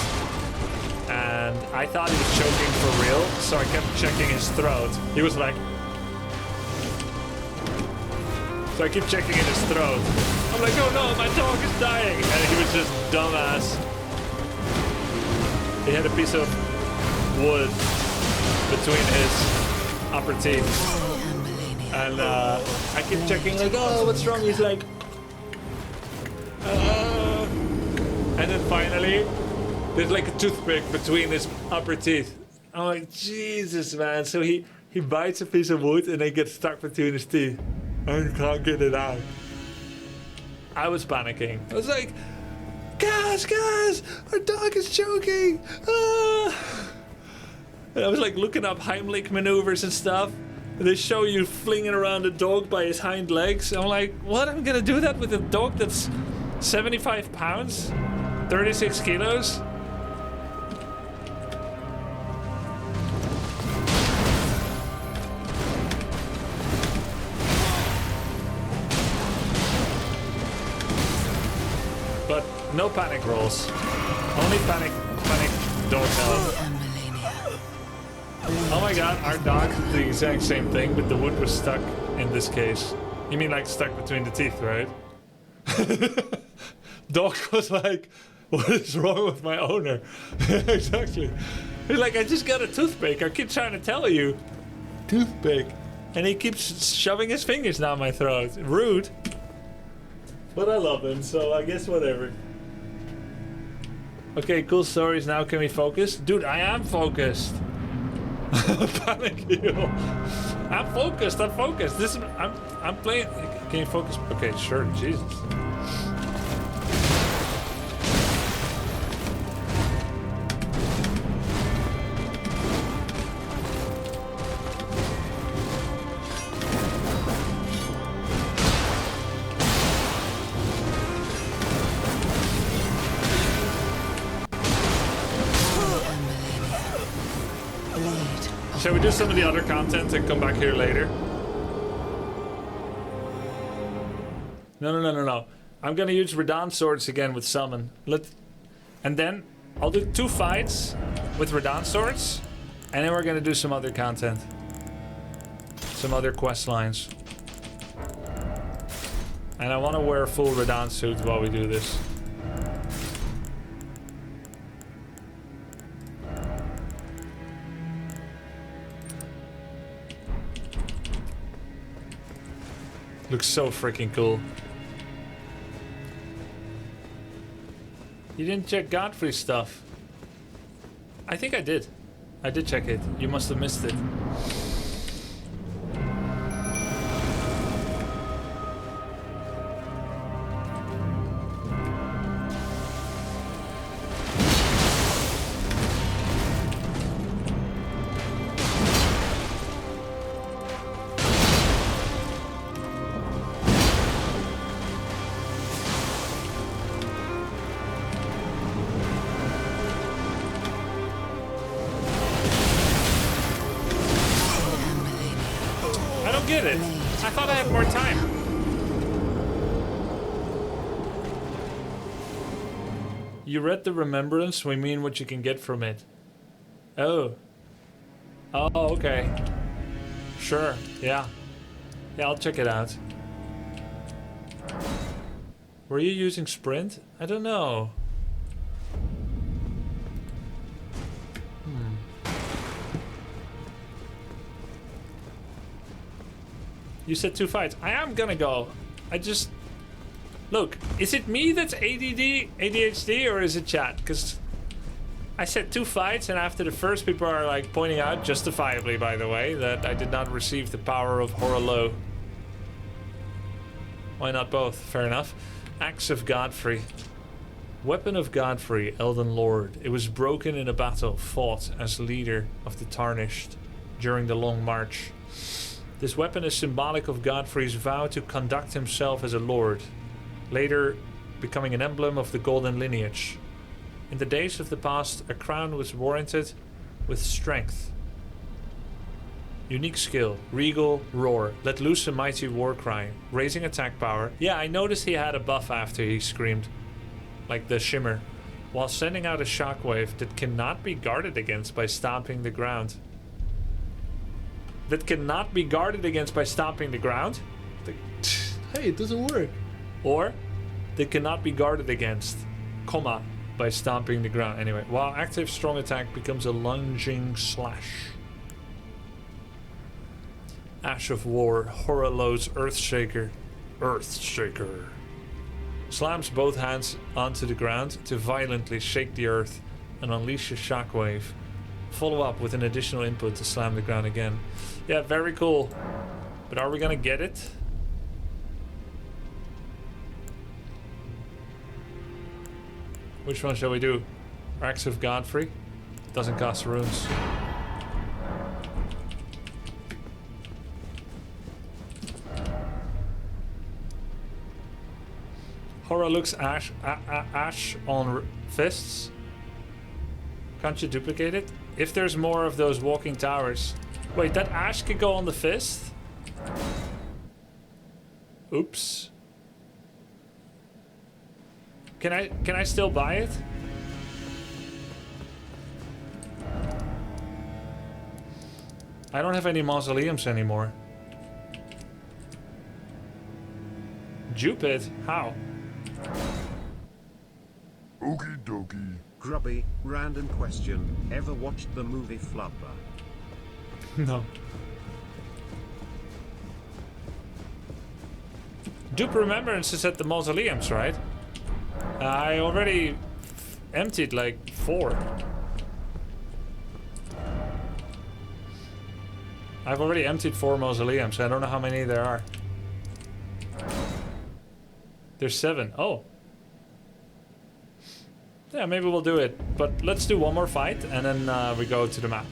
And I thought he was choking for real, so I kept checking his throat. He was like... So I keep checking in his throat. I'm like, oh no, my dog is dying. And he was just dumbass. He had a piece of wood between his upper teeth. And I keep checking like, oh, what's wrong? He's like, and then finally, there's like a toothpick between his upper teeth. I'm like, Jesus, man. So he bites a piece of wood and then gets stuck between his teeth. I can't get it out. I was panicking. I was like, guys, our dog is choking. And I was like looking up Heimlich maneuvers and stuff. And they show you flinging around a dog by his hind legs. I'm like, what? I'm gonna do that with a dog that's 75 pounds? 36 kilos? But no panic rolls. Only panic dog health. Oh my god, our dog did the exact same thing, but the wood was stuck in this case. You mean like stuck between the teeth, right? Dog was like, what is wrong with my owner? Exactly. He's like, I just got a toothpick. I keep trying to tell you. Toothpick. And he keeps shoving his fingers down my throat. Rude. But I love him, so I guess whatever. Okay, cool stories. Now can we focus? Dude, I am focused. Panic heal. I'm focused. This is I'm playing. Can you focus? Okay, sure. Jesus. Shall we do some of the other content and come back here later? No. I'm gonna use Radon swords again with summon. And then I'll do 2 fights with Radon swords, and then we're gonna do some other content. Some other quest lines. And I want to wear a full Radon suit while we do this. Looks so freaking cool. You didn't check Godfrey's stuff. I think I did. I did check it. You must have missed it. You read the remembrance? We mean what you can get from it. Oh. Oh, okay. Sure, yeah. Yeah, I'll check it out. Were you using sprint? I don't know. You said 2 fights. I am gonna go. I just... Look, is it me that's ADHD, or is it chat? Because I said 2 fights, and after the first, people are like pointing out, justifiably by the way, that I did not receive the power of Horolow. Why not both? Fair enough. Axe of Godfrey. Weapon of Godfrey, Elden Lord. It was broken in a battle fought as leader of the Tarnished during the Long March. This weapon is symbolic of Godfrey's vow to conduct himself as a lord, later becoming an emblem of the golden lineage. In the days of the past, a crown was warranted with strength. Unique skill, regal roar, let loose a mighty war cry, raising attack power. Yeah, I noticed he had a buff after he screamed, like the shimmer, while sending out a shockwave that cannot be guarded against by stomping the ground. That cannot be guarded against by stomping the ground? Hey, it doesn't work. Or that cannot be guarded against, comma, by stomping the ground. Anyway, while active, strong attack becomes a lunging slash. Ash of War, Horolow's Earthshaker. Earthshaker. Slams both hands onto the ground to violently shake the earth and unleash a shockwave. Follow up with an additional input to slam the ground again. Yeah, very cool. But are we gonna get it? Which one shall we do? Axe of Godfrey? Doesn't cost runes. Horror looks ash on fists. Can't you duplicate it? If there's more of those walking towers. Wait, that ash could go on the fist? Oops. Can I still buy it? I don't have any mausoleums anymore. Dupe it? How? Okie dokie. Grubby, random question. Ever watched the movie Flubber? No. Dupe Remembrance is at the mausoleums, right? I already emptied like 4. I've already emptied 4 mausoleums. I don't know how many there are. There's 7. Oh. Yeah, maybe we'll do it. But let's do one more fight and then we go to the map.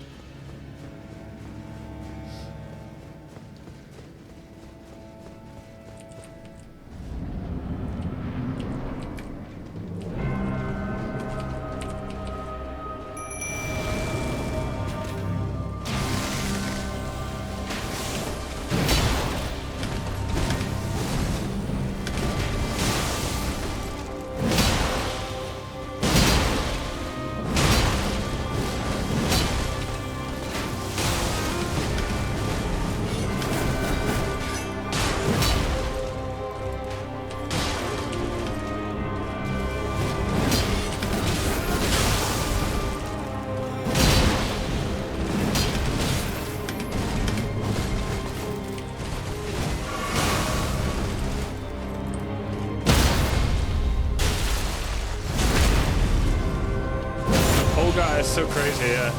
it's so crazy, yeah.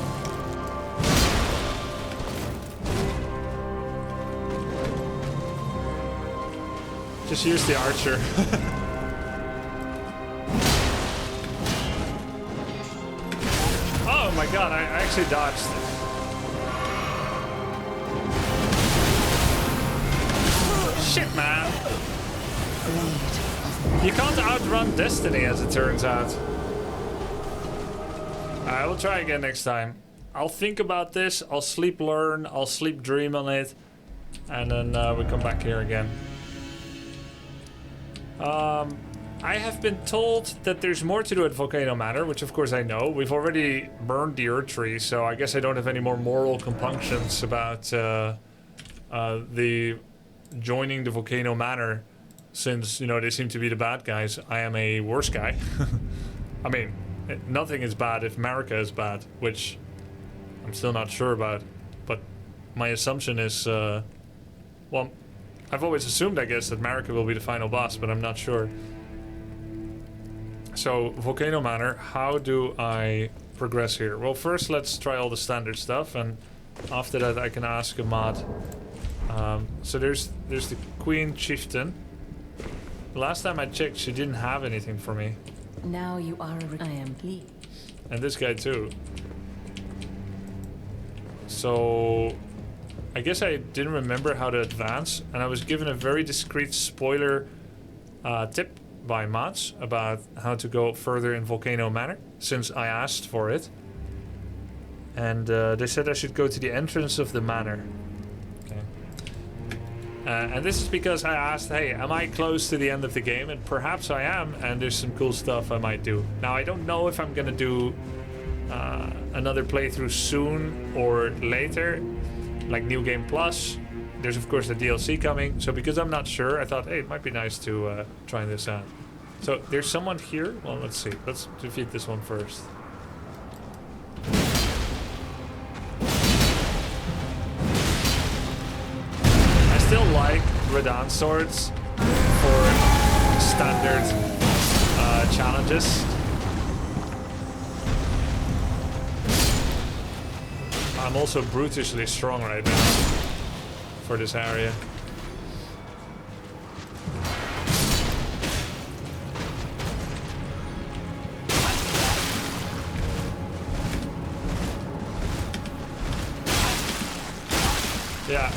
Just use the archer. Oh my god, I actually dodged. Shit, man. You can't outrun destiny, as it turns out. I will try again next time. I'll think about this, I'll sleep learn, I'll sleep dream on it, and then we come back here again. I have been told that there's more to do at Volcano Manor, which of course I know. We've already burned the Earth Tree, so I guess I don't have any more moral compunctions about the joining the Volcano Manor, since, you know, they seem to be the bad guys. I am a worse guy. I mean, nothing is bad if Marika is bad, which I'm still not sure about. But my assumption is, well, I've always assumed, I guess, that Marika will be the final boss, but I'm not sure. So, Volcano Manor, how do I progress here? Well, first let's try all the standard stuff, and after that I can ask a mod. So there's the Queen Chieftain. Last time I checked, she didn't have anything for me. Now you are I am pleased. And this guy too. So I guess I didn't remember how to advance, and I was given a very discreet spoiler tip by mods about how to go further in Volcano Manor, since I asked for it. And they said I should go to the entrance of the manor. Okay. And this is because I asked, hey, am I close to the end of the game? And perhaps I am, and there's some cool stuff I might do. Now, I don't know if I'm gonna do another playthrough soon or later, like New Game Plus. There's of course the DLC coming, so because I'm not sure, I thought, hey, it might be nice to try this out. So there's someone here. Well, let's see. Let's defeat this one first. I still like Radon swords for standard challenges. I'm also brutishly strong right now for this area. Yeah.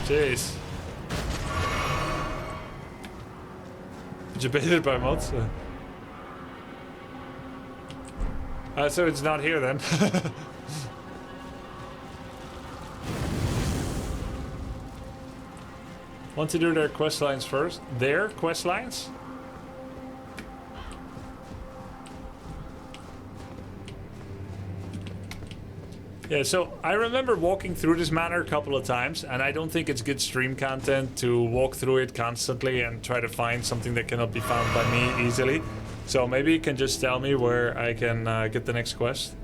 Jeez. Debated by mods. So it's not here then. Want to do their quest lines first? Their quest lines? Yeah, so I remember walking through this manor a couple of times, and I don't think it's good stream content to walk through it constantly and try to find something that cannot be found by me easily. So maybe you can just tell me where I can get the next quest.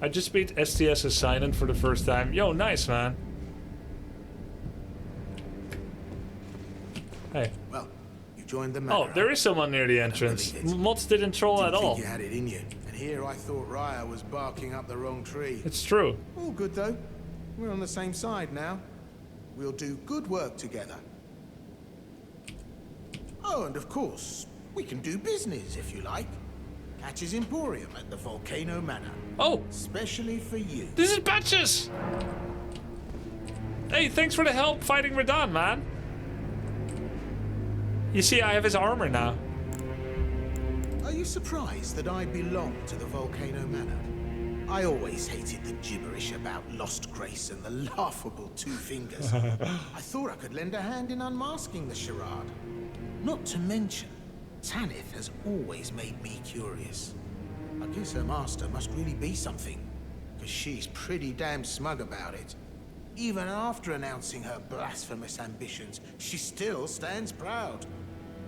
I just beat STS Assignment for the first time. Yo, nice, man. Hey. Well, you joined the manor. Oh, there is someone near the entrance. Mods didn't troll at all. You had it in you. And here I thought Raya was barking up the wrong tree. It's true. All good though. We're on the same side now. We'll do good work together. Oh, and of course, we can do business if you like. Patch's Emporium at the Volcano Manor. Oh! Especially for you. This is Patches! Hey, thanks for the help fighting Radon, man. You see, I have his armor now. Are you surprised that I belong to the Volcano Manor? I always hated the gibberish about Lost Grace and the laughable Two Fingers. I thought I could lend a hand in unmasking the charade. Not to mention, Tanith has always made me curious. I guess her master must really be something, because she's pretty damn smug about it. Even after announcing her blasphemous ambitions, she still stands proud.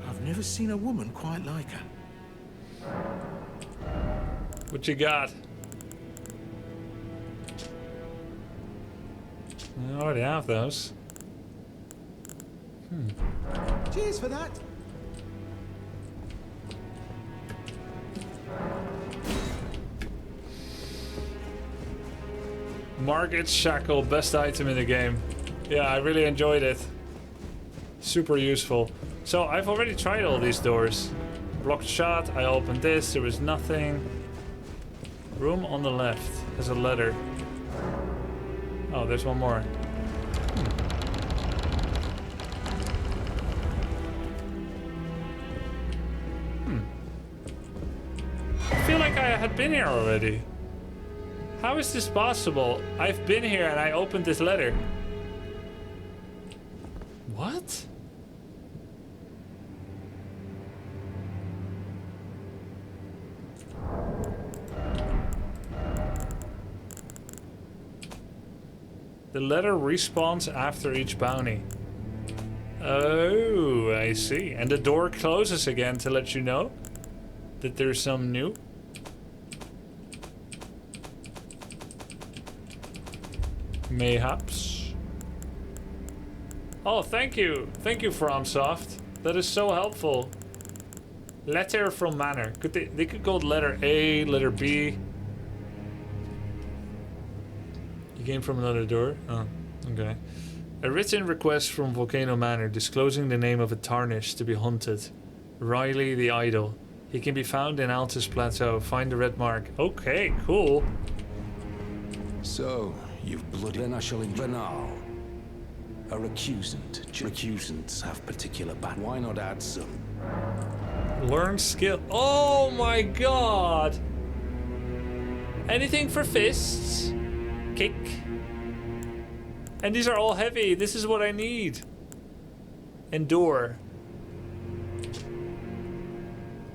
I've never seen a woman quite like her. What you got? I already have those. Cheers for that. Market Shackle, best item in the game. Yeah, I really enjoyed it. Super useful. So I've already tried all these doors. Blocked shot, I opened this, there was nothing. Room on the left has a letter. Oh, there's one more. I feel like I had been here already. How is this possible? I've been here and I opened this letter. What? The letter respawns after each bounty. Oh, I see. And the door closes again to let you know that there's some new. Mayhaps. Oh, thank you. Thank you, FromSoft. That is so helpful. Letter from Manor. Could they could go letter A, letter B. You came from another door? Oh, okay. A written request from Volcano Manor disclosing the name of a tarnished to be hunted. Riley the Idol. He can be found in Altus Plateau. Find the red mark. Okay, cool. So, you've bloody initially banal. A recusant. Recusants have particular bad. Why not add some? Learn skill. Oh my god! Anything for fists? Kick. And these are all heavy. This is what I need. Endure.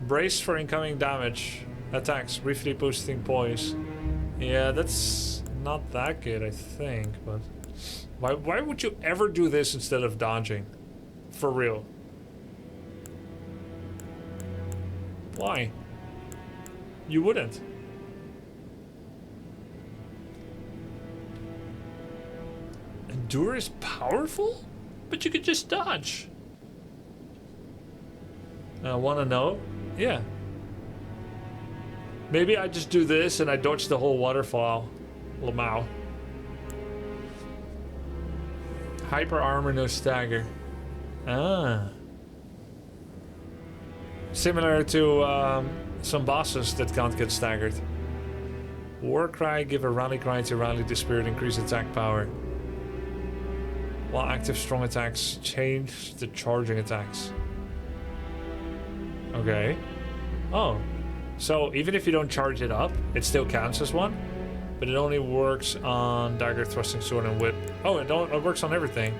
Brace for incoming damage. Attacks, briefly boosting poise. Yeah, that's not that good, I think, but... Why would you ever do this instead of dodging? For real. Why? You wouldn't. Endure is powerful? But you could just dodge. I wanna know? Yeah. Maybe I just do this and I dodge the whole waterfall. Lamau. Hyper armor, no stagger. Ah. Similar to some bosses that can't get staggered. War cry, give a rally cry to rally the spirit, increase attack power. While active strong attacks, change the charging attacks. Okay. Oh. So even if you don't charge it up, it still counts as one? But it only works on dagger, thrusting sword, and whip. Oh, it works on everything.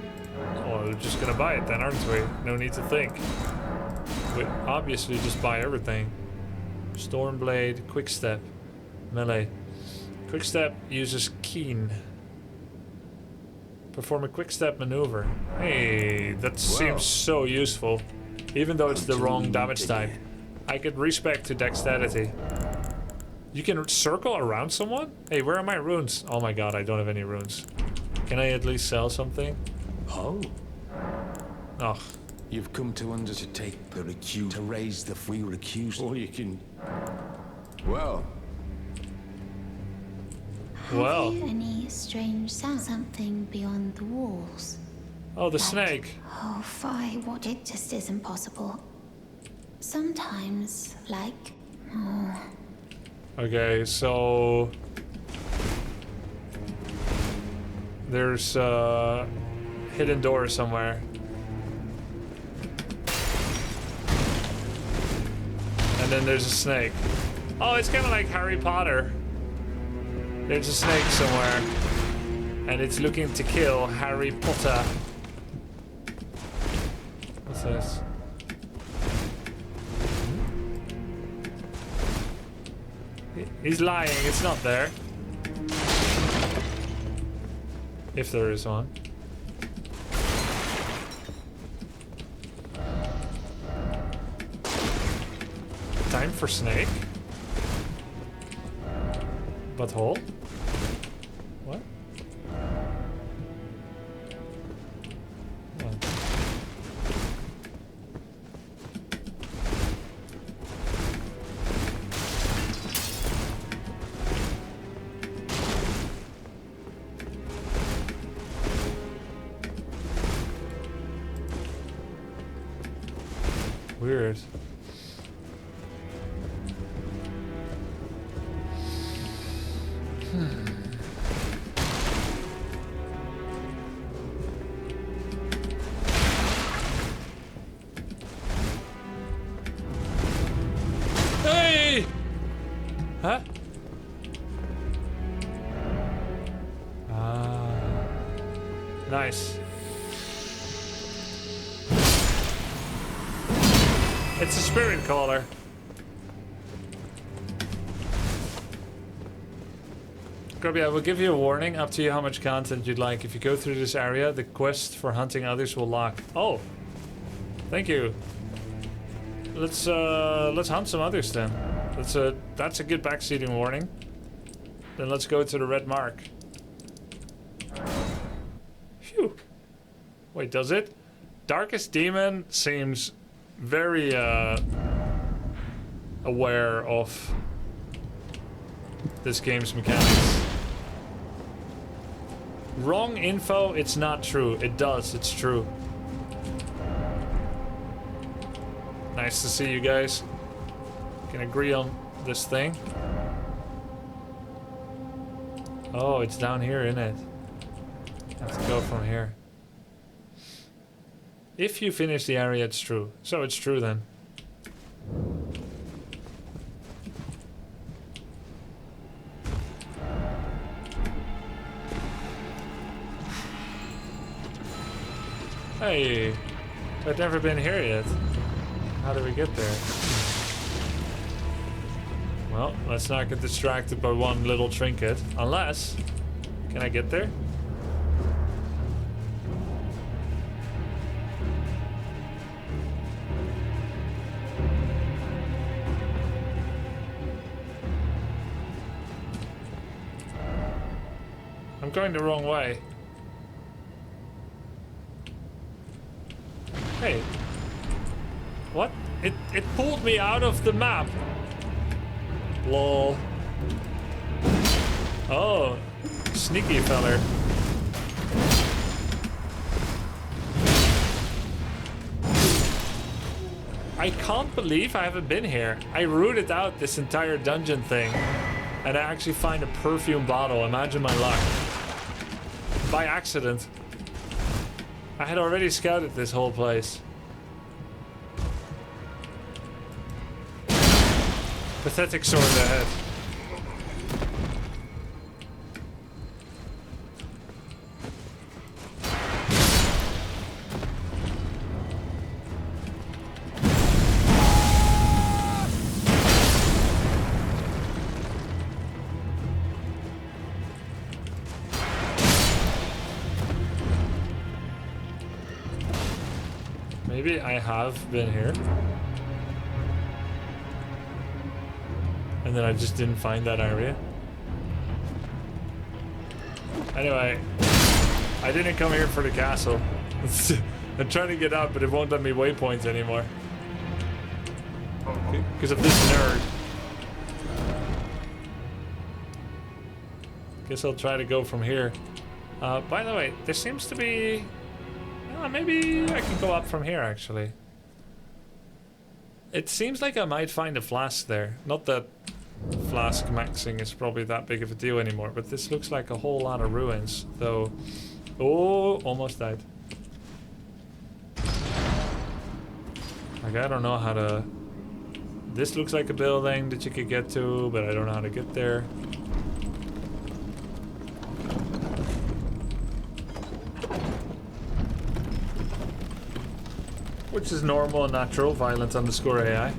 Oh, we're just gonna buy it then, aren't we? No need to think. We obviously just buy everything. Stormblade, quick step, melee. Quick step uses keen. Perform a quick step maneuver. Hey, that seems so useful. Even though it's the wrong damage type. I could respec to dexterity. You can circle around someone? Hey, where are my runes? Oh my god, I don't have any runes. Can I at least sell something? Oh. Ugh. You've come to take the recuse to raise the free recuse. Or you can... Well. Well. Have you any strange sound? Something beyond the walls? Oh, the snake. Oh, fie, what? It just isn't possible. Sometimes, like... Oh. Okay, so... There's a hidden door somewhere. And then there's a snake. Oh, it's kind of like Harry Potter. There's a snake somewhere. And it's looking to kill Harry Potter. What's this? He's lying, it's not there. If there is one. Time for snake. Butthole. What? What? weird. Hey! Huh? Ah. Nice. It's a spirit caller. Grubby, I will give you a warning. Up to you how much content you'd like. If you go through this area, the quest for hunting others will lock. Oh, thank you. Let's hunt some others then. That's a good backseating warning. Then let's go to the red mark. Phew. Wait, does it? Darkest Demon seems very aware of this game's mechanics. Wrong info, it's not true. It does, it's true. Nice to see you guys. Can agree on this thing. Oh, it's down here, isn't it? I have to go from here. If you finish the area, it's true. So it's true then. Hey, I've never been here yet. How did we get there? Well, let's not get distracted by one little trinket. Unless... Can I get there? I'm going the wrong way. Hey. What? It pulled me out of the map. Lol. Oh. Sneaky feller. I can't believe I haven't been here. I rooted out this entire dungeon thing. And I actually find a perfume bottle. Imagine my luck. By accident. I had already scouted this whole place. Pathetic sword ahead. Maybe I have been here. And then I just didn't find that area. Anyway, I didn't come here for the castle. I'm trying to get out, but it won't let me waypoints anymore. Because of this nerd. Guess I'll try to go from here. By the way, there seems to be... maybe I can go up from here, actually. It seems like I might find a flask there. Not that flask maxing is probably that big of a deal anymore, but this looks like a whole lot of ruins, though. Oh, almost died. Like, I don't know how to... This looks like a building that you could get to, but I don't know how to get there. Which is normal and natural, violent_AI.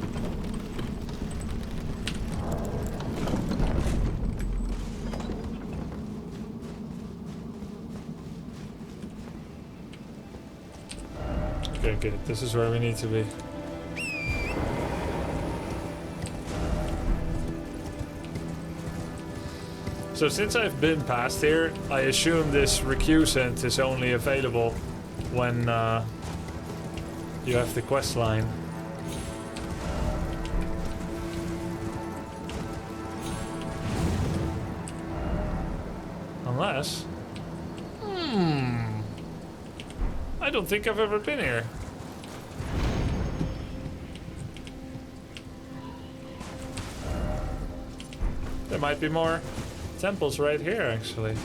Okay, good. This is where we need to be. So since I've been past here, I assume this recusant is only available when you have the quest line. Unless... I don't think I've ever been here. might be more temples right here, actually.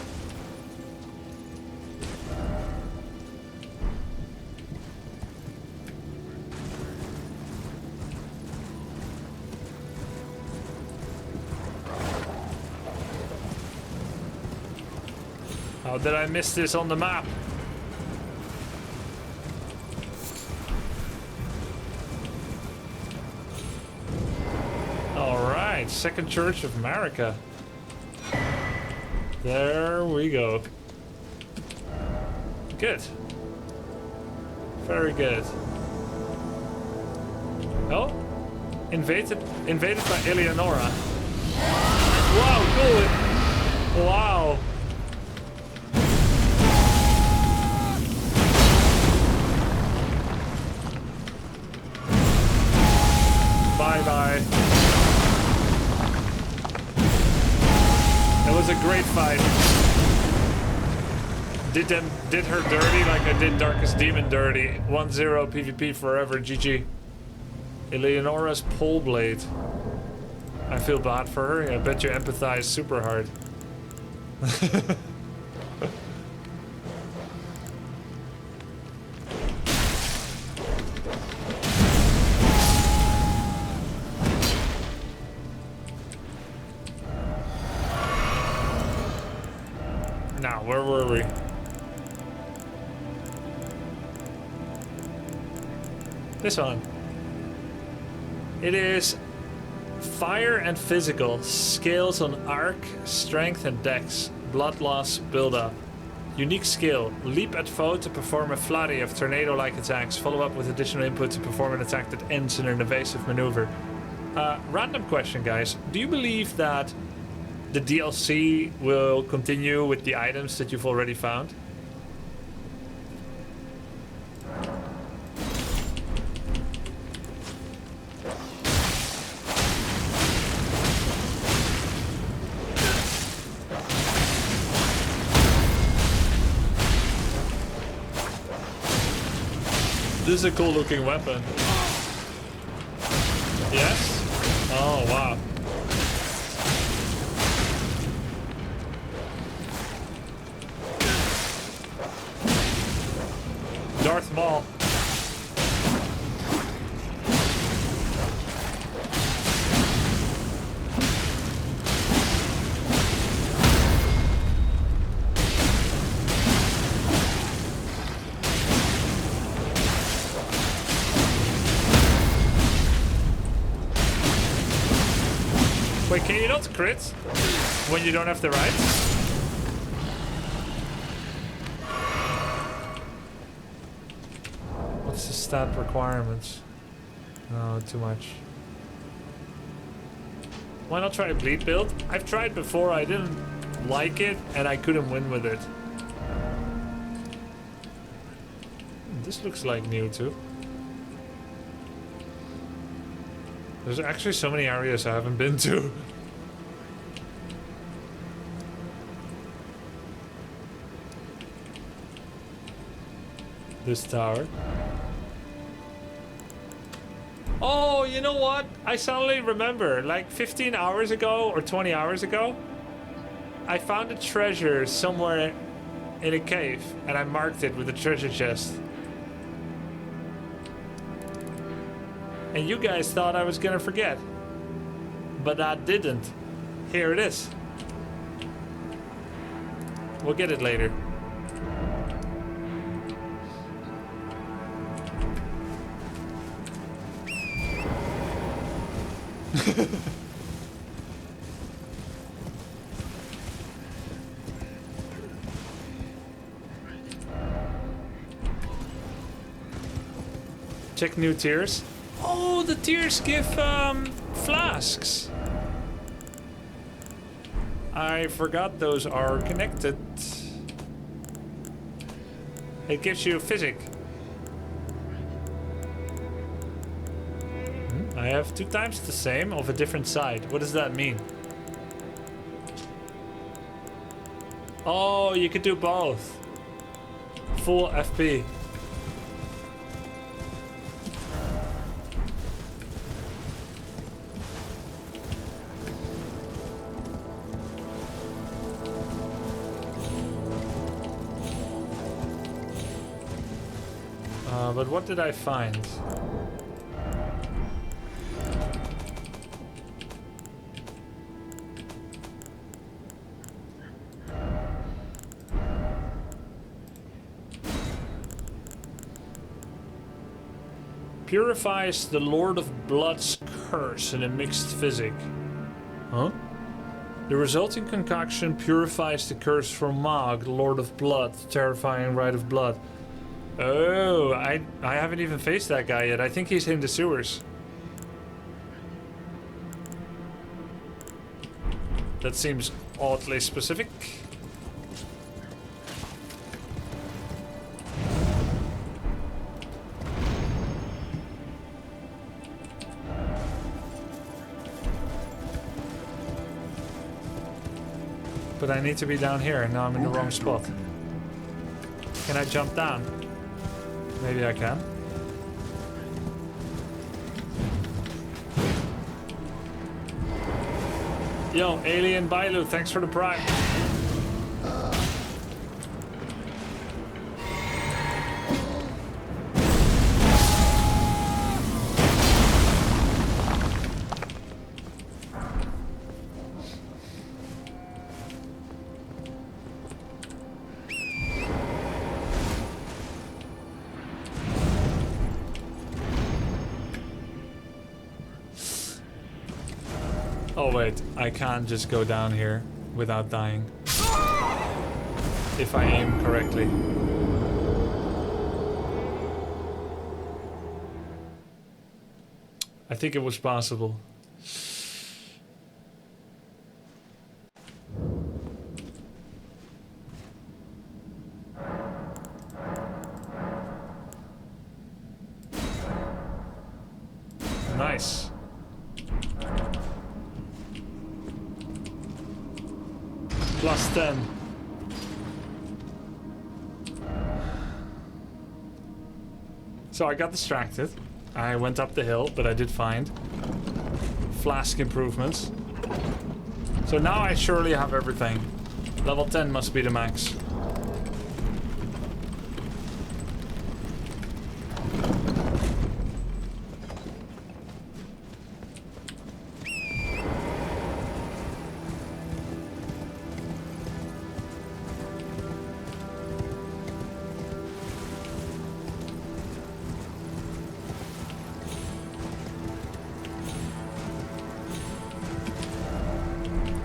How did I miss this on the map? Alright, Second Church of America. There we go. Good. Very good. Oh, invaded by Eleonora. Wow, cool. Wow. Bye-bye. It was a great fight. Did her dirty like I did Darkest Demon dirty. 1-0 PvP forever, GG. Eleonora's pole blade. I feel bad for her. I bet you empathize super hard. Now, where were we? This one. It is fire and physical. Scales on arc, strength and dex. Blood loss build-up. Unique skill. Leap at foe to perform a flurry of tornado-like attacks. Follow up with additional input to perform an attack that ends in an evasive maneuver. Random question, guys. Do you believe that the DLC will continue with the items that you've already found? This is a cool looking weapon. Yes? Oh, wow. Darth Maul. Wait, can you not crit when you don't have the rights? What's the stat requirements? No, too much. Why not try a bleed build? I've tried before, I didn't like it, and I couldn't win with it. This looks like new too. There's actually so many areas I haven't been to. This tower. Oh, you know what? I suddenly remember, like 15 hours ago or 20 hours ago, I found a treasure somewhere in a cave and I marked it with a treasure chest. And you guys thought I was gonna forget. But I didn't. Here it is. We'll get it later. Check new tiers. Oh, the tiers give flasks. I forgot those are connected. It gives you physic. I have 2 times the same of a different side. What does that mean? Oh, you could do both. Full FP. But what did I find? Purifies the Lord of Blood's curse in a mixed physic. Huh? The resulting concoction purifies the curse from Mag, Lord of Blood, terrifying Rite of Blood. Oh, I haven't even faced that guy yet. I think he's in the sewers. That seems oddly specific. But I need to be down here, and now I'm in the wrong spot. Can I jump down? Maybe I can. Yo, Alien Bailu, thanks for the prime. Oh wait, I can't just go down here without dying. If I aim correctly. I think it was possible. Nice. Plus 10. So I got distracted. I went up the hill, but I did find flask improvements. So now I surely have everything. Level 10 must be the max.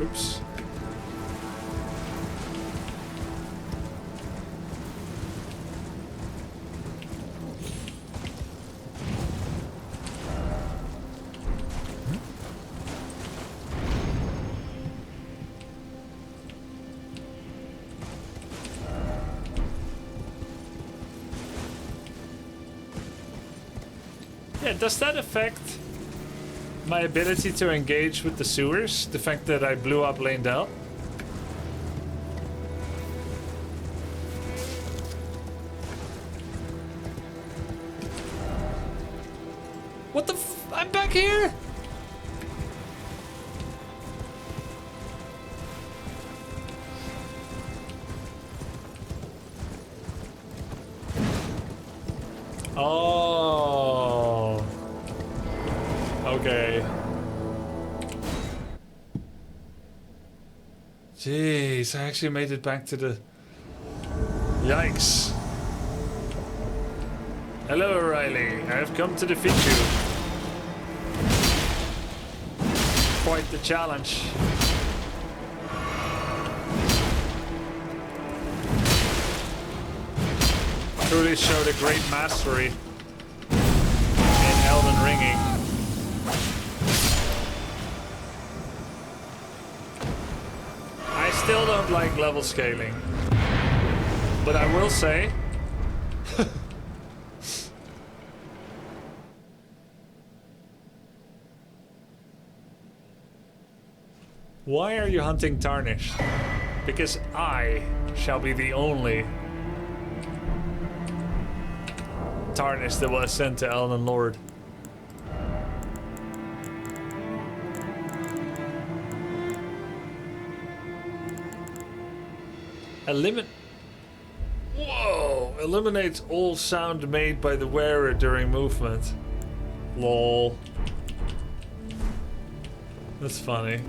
Oops. Yeah, does that affect my ability to engage with the sewers? The fact that I blew up Lane-Del? What the f- I'm back here? Oh. Okay. Jeez, I actually made it back to the... Yikes. Hello, Riley. I have come to defeat you. Quite the challenge. Truly showed a great mastery in Elden Ringing. I still don't like level scaling, but I will say why are you hunting Tarnished? Because I shall be the only Tarnished that will ascend to Elden Lord. eliminates all sound made by the wearer during movement. Lol. That's funny.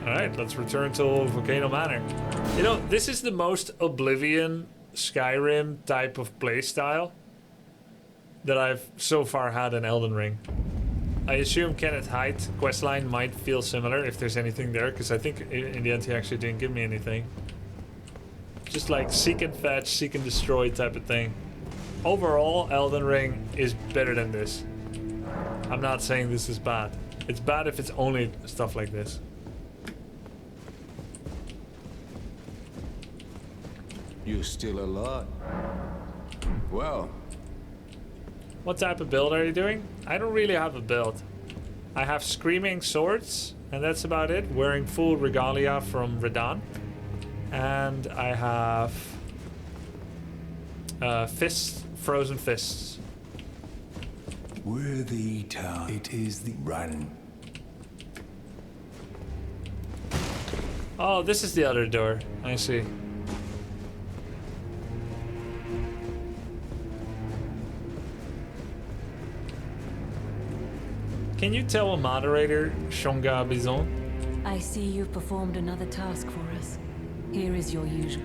Alright, let's return to Volcano Manor. You know, this is the most Oblivion, Skyrim type of playstyle that I've so far had in Elden Ring. I assume Kenneth Haidt questline might feel similar if there's anything there, because I think in the end he actually didn't give me anything. Just like seek and fetch, seek and destroy type of thing. Overall, Elden Ring is better than this. I'm not saying this is bad. It's bad if it's only stuff like this. You're still alive. Well, What type of build are you doing? I don't really have a build. I have screaming swords, and that's about it. Wearing full regalia from Radahn. And I have fists, frozen fists. worthy town. It is the run. Oh, this is the other door. I see. Can you tell a moderator, Shonga Bison? I see you've performed another task for us. Here is your usual.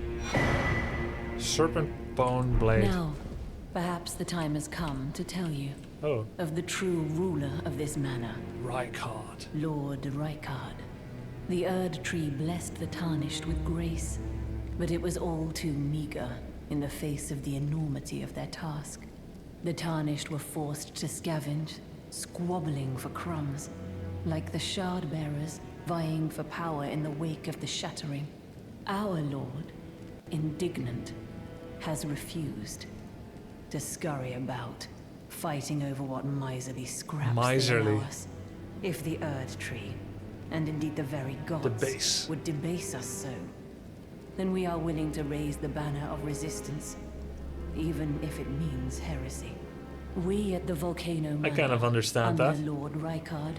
Serpent bone blade. Now, perhaps the time has come to tell you Oh, of the true ruler of this manor, Rite. Lord Rite. The Erd Tree blessed the Tarnished with grace, but it was all too meager in the face of the enormity of their task. The Tarnished were forced to scavenge, squabbling for crumbs, like the Shard Bearers vying for power in the wake of the Shattering. Our Lord, indignant, has refused to scurry about, fighting over what miserly scraps they Miserly. allow us. If the Erd Tree, and indeed the very gods, Debase. would debase us so, then we are willing to raise the banner of resistance, even if it means heresy. We at the Volcano Manor, kind of understand under that. Lord Rykard,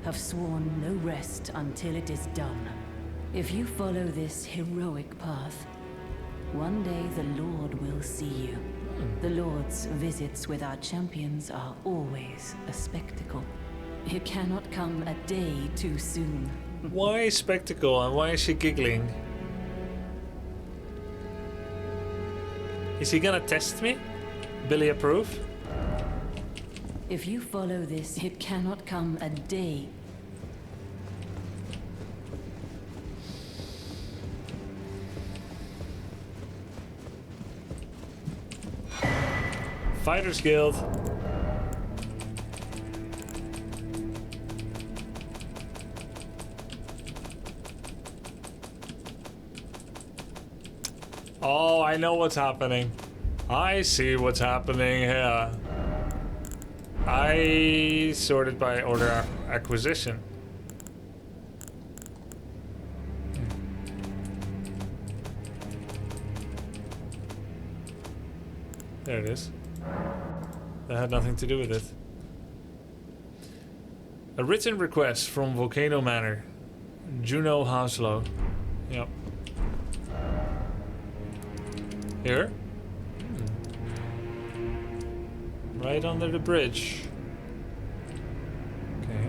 have sworn no rest until it is done. If you follow this heroic path, one day the Lord will see you. The Lord's visits with our champions are always a spectacle. It cannot come a day too soon. Why spectacle and why is she giggling? Is he gonna test me? Billy approve? If you follow this, it cannot come a day. Fighters Guild. Oh, I know what's happening. I see what's happening here. I sorted by order acquisition. There it is. That had nothing to do with it. A written request from Volcano Manor. Juno Hounslow. Yep. Here? Right under the bridge. Okay.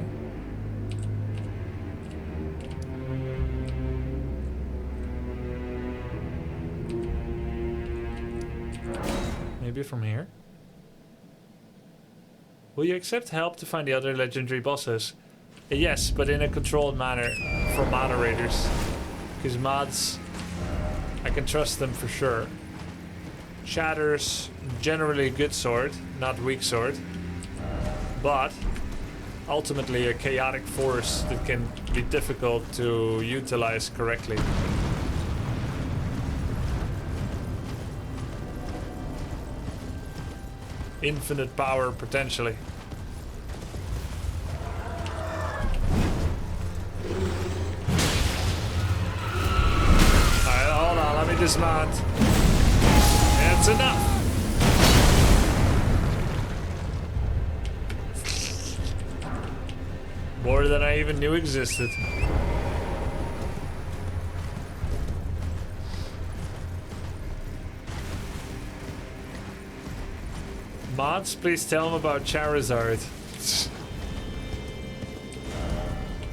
Maybe from here? Will you accept help to find the other legendary bosses? Yes, but in a controlled manner for moderators. Because mods, I can trust them for sure. Shatter's generally a good sword, not weak sword. But ultimately a chaotic force that can be difficult to utilize correctly. Infinite power potentially. Alright, hold on, let me dismount. That's enough. More than I even knew existed. Mods, please tell him about Charizard.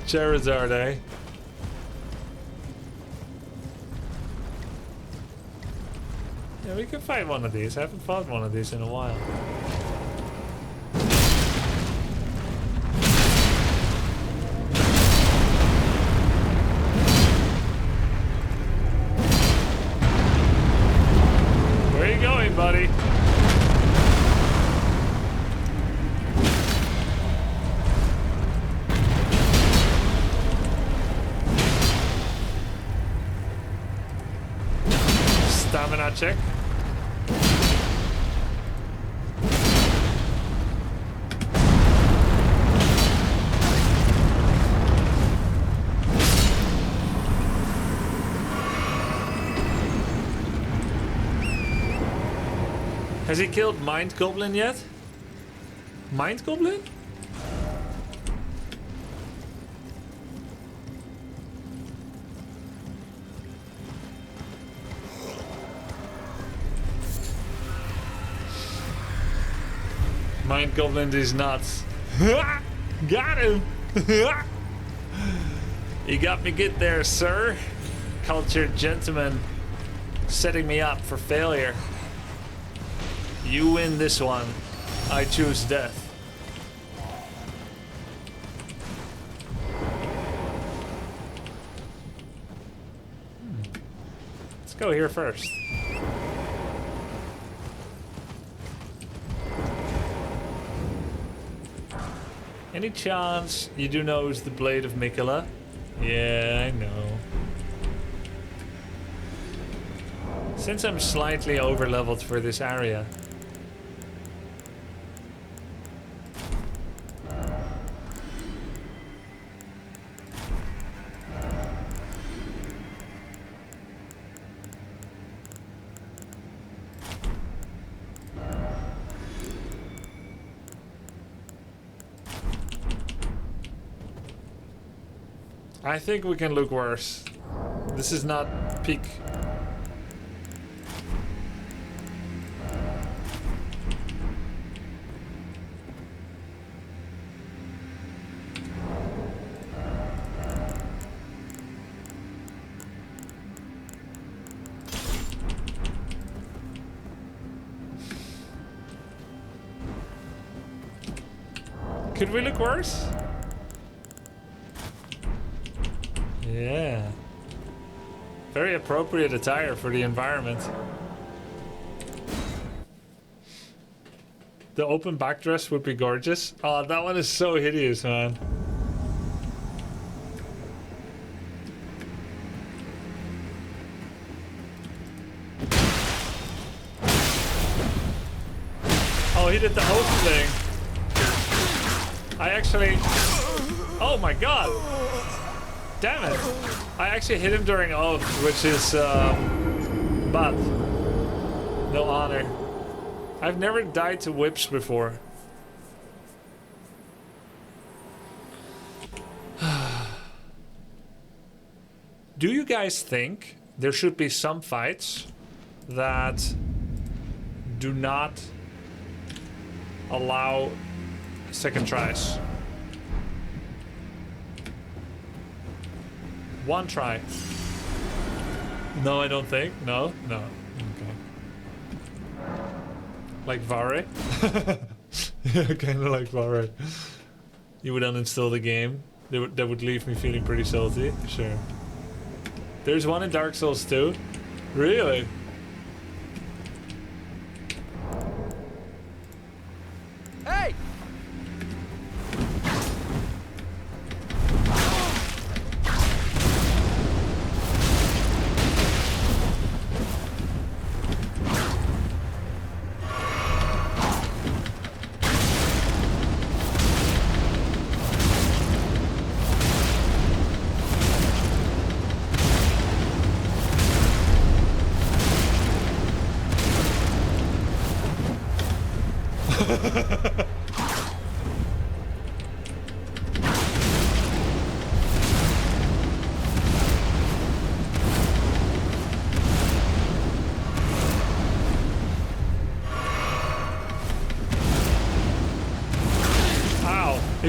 Charizard, eh? Yeah, we can fight one of these. I haven't fought one of these in a while. Where are you going, buddy? Stamina check. Has he killed Mind Goblin yet? Mind Goblin? Mind Goblin is nuts. Got him! You got me good there, sir. Cultured gentleman setting me up for failure. You win this one. I choose death. Let's go here first. Any chance you do know who's the Blade of Mikola? Yeah, I know. Since I'm slightly over-leveled for this area. I think we can look worse. This is not peak. Could we look worse? Yeah. Very appropriate attire for the environment. The open back dress would be gorgeous. Oh, that one is so hideous, man. Oh, he did the oath thing. I actually... Oh my god! Damn it! I actually hit him during oath, which is bad. No honor. I've never died to whips before. Do you guys think there should be some fights that do not allow second tries? One try. No, I don't think. No, no. Okay. Like Vare? Yeah, kind of like Vare. You would uninstall the game. That would leave me feeling pretty salty. Sure. There's one in Dark Souls 2. Really? Hey!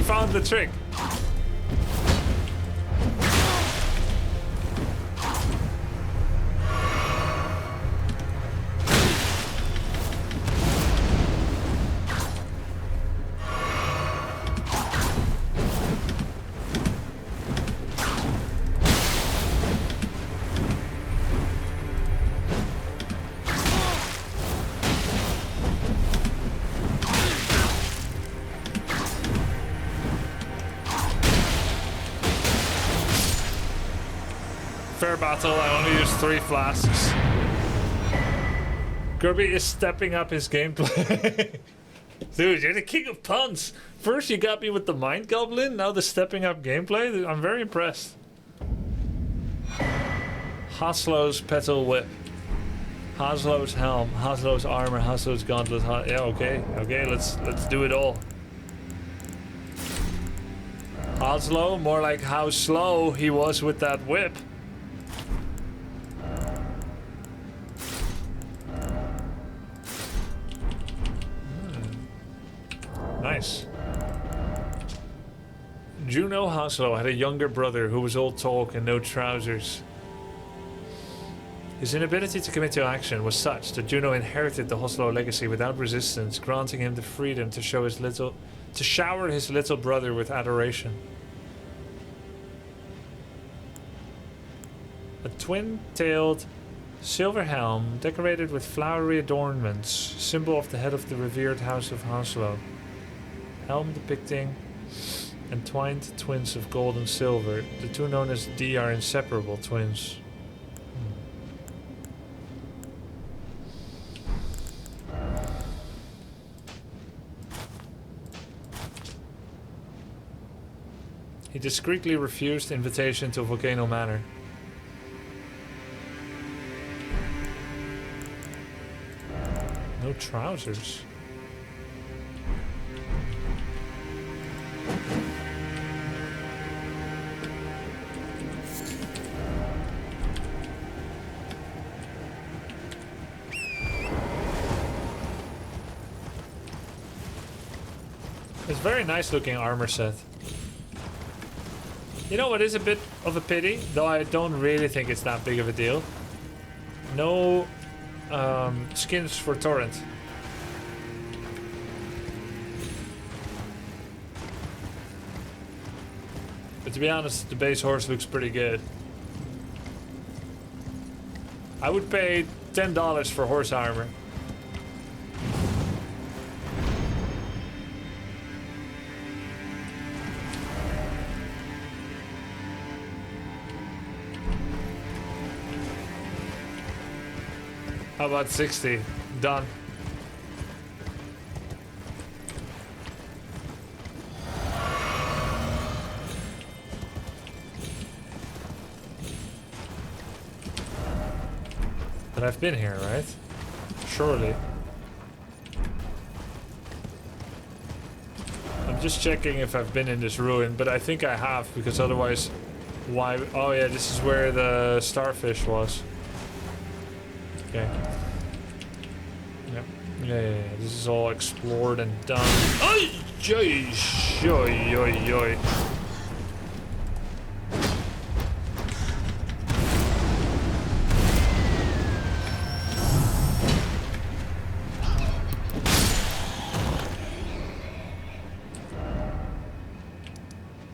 found the trick. Fair battle, I only used 3 flasks. Grubby is stepping up his gameplay. Dude, you're the king of puns. First you got me with the Mind Goblin, now the stepping up gameplay. I'm very impressed. Haslow's Petal Whip. Haslow's Helm, Haslow's Armor, Haslow's Gauntlet. Yeah, okay, let's do it all. Haslow, more like how slow he was with that whip. Nice. Juno Haslow had a younger brother who was all talk and no trousers. His inability to commit to action was such that Juno inherited the Haslow legacy without resistance, granting him the freedom to shower his little brother with adoration. A twin-tailed silver helm decorated with flowery adornments, symbol of the head of the revered house of Haslow. Helm depicting entwined twins of gold and silver. The two known as D are inseparable twins. He discreetly refused invitation to Volcano Manor. No trousers. It's a very nice looking armor set. You know what is a bit of a pity, though I don't really think it's that big of a deal? No skins for Torrent. But to be honest, the base horse looks pretty good. I would pay $10 for horse armor. How about 60? Done. But I've been here, right? Surely. I'm just checking if I've been in this ruin, but I think I have, because otherwise, why? Oh yeah, this is where the starfish was. Okay. Yep. Yeah. This is all explored and done. Ay, jeez. Oi, oi, oi.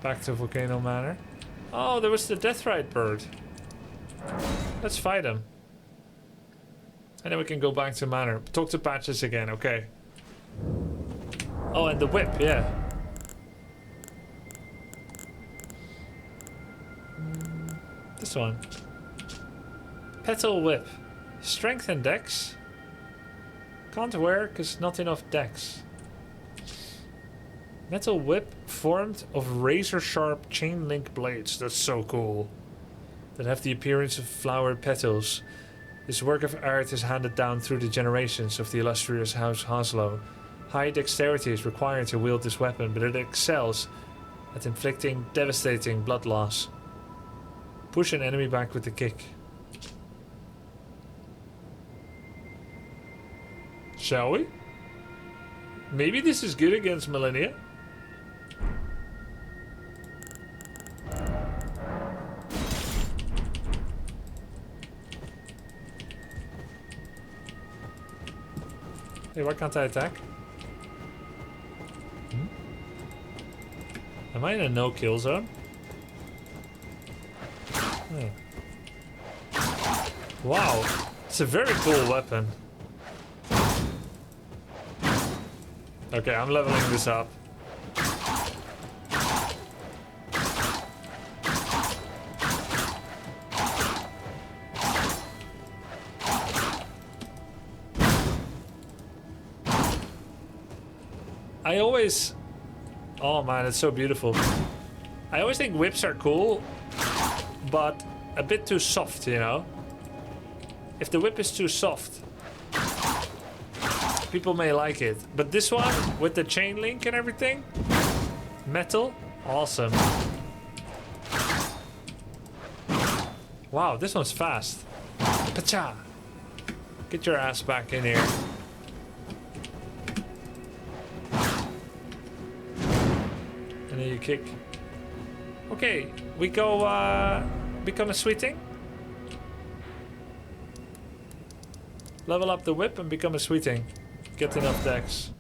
Back to Volcano Manor. Oh, there was the Deathrite bird. Let's fight him. And then we can go back to Manor. Talk to Patches again, okay. Oh, and the whip, yeah. This one. Petal Whip. Strength and dex. Can't wear because not enough dex. Metal whip formed of razor sharp chain link blades. That's so cool. That have the appearance of flowered petals. This work of art is handed down through the generations of the illustrious House Haslow. High dexterity is required to wield this weapon, but it excels at inflicting devastating blood loss. Push an enemy back with the kick. Shall we? Maybe this is good against Malenia? Hey, why can't I attack? Am I in a no-kill zone? Wow, it's a very cool weapon. Okay, I'm leveling this up. I always... Oh man, it's so beautiful. I always think whips are cool, but a bit too soft, you know? If the whip is too soft, people may like it. But this one, with the chain link and everything, metal, awesome. Wow, this one's fast. Pacha! Get your ass back in here. And then you kick. Okay, we go become a sweeting. Level up the whip and become a sweeting. Get enough dex.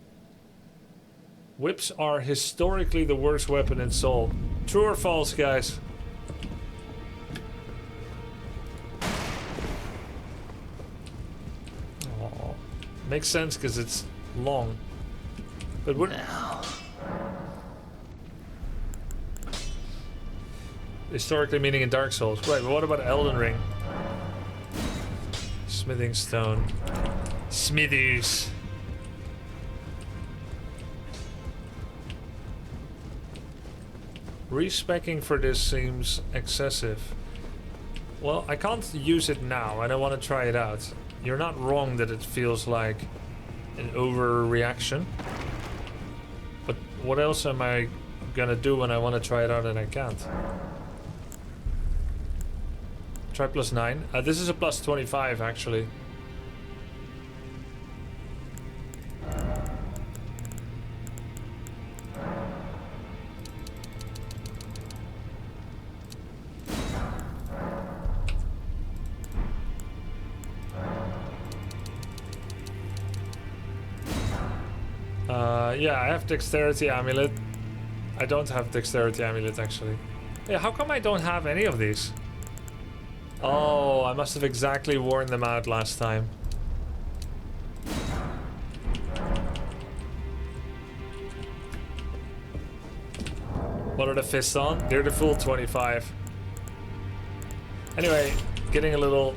Whips are historically the worst weapon in Soul. True or false, guys? Oh, makes sense because it's long. But what? Historically meaning in Dark Souls. Right, but what about Elden Ring? Smithing stone. Smithies. Respecking for this seems excessive. Well, I can't use it now. I don't want to try it out. You're not wrong that it feels like an overreaction. But what else am I gonna do when I want to try it out and I can't? Try +9. This is a +25 actually. Yeah, I have Dexterity Amulet. I don't have Dexterity Amulet actually. Yeah, how come I don't have any of these? Oh, I must have exactly worn them out last time. What are the fists on? They're the full 25. Anyway, getting a little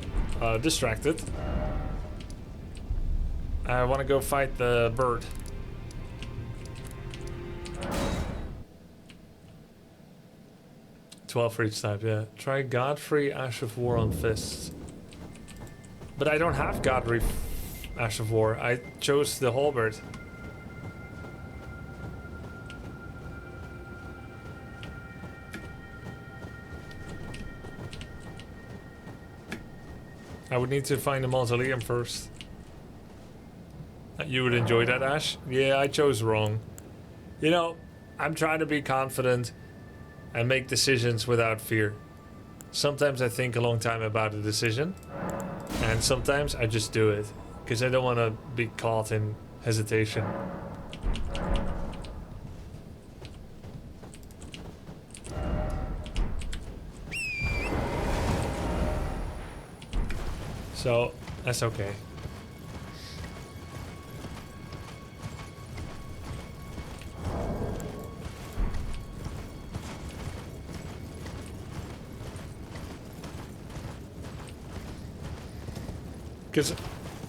distracted. I want to go fight the bird. For each type, yeah. Try Godfrey Ash of War on fists. But I don't have Godfrey Ash of War. I chose the halberd. I would need to find a mausoleum first. You would enjoy that, Ash? Yeah, I chose wrong. You know, I'm trying to be confident and make decisions without fear. Sometimes I think a long time about a decision, and sometimes I just do it, because I don't want to be caught in hesitation. So, that's okay. Because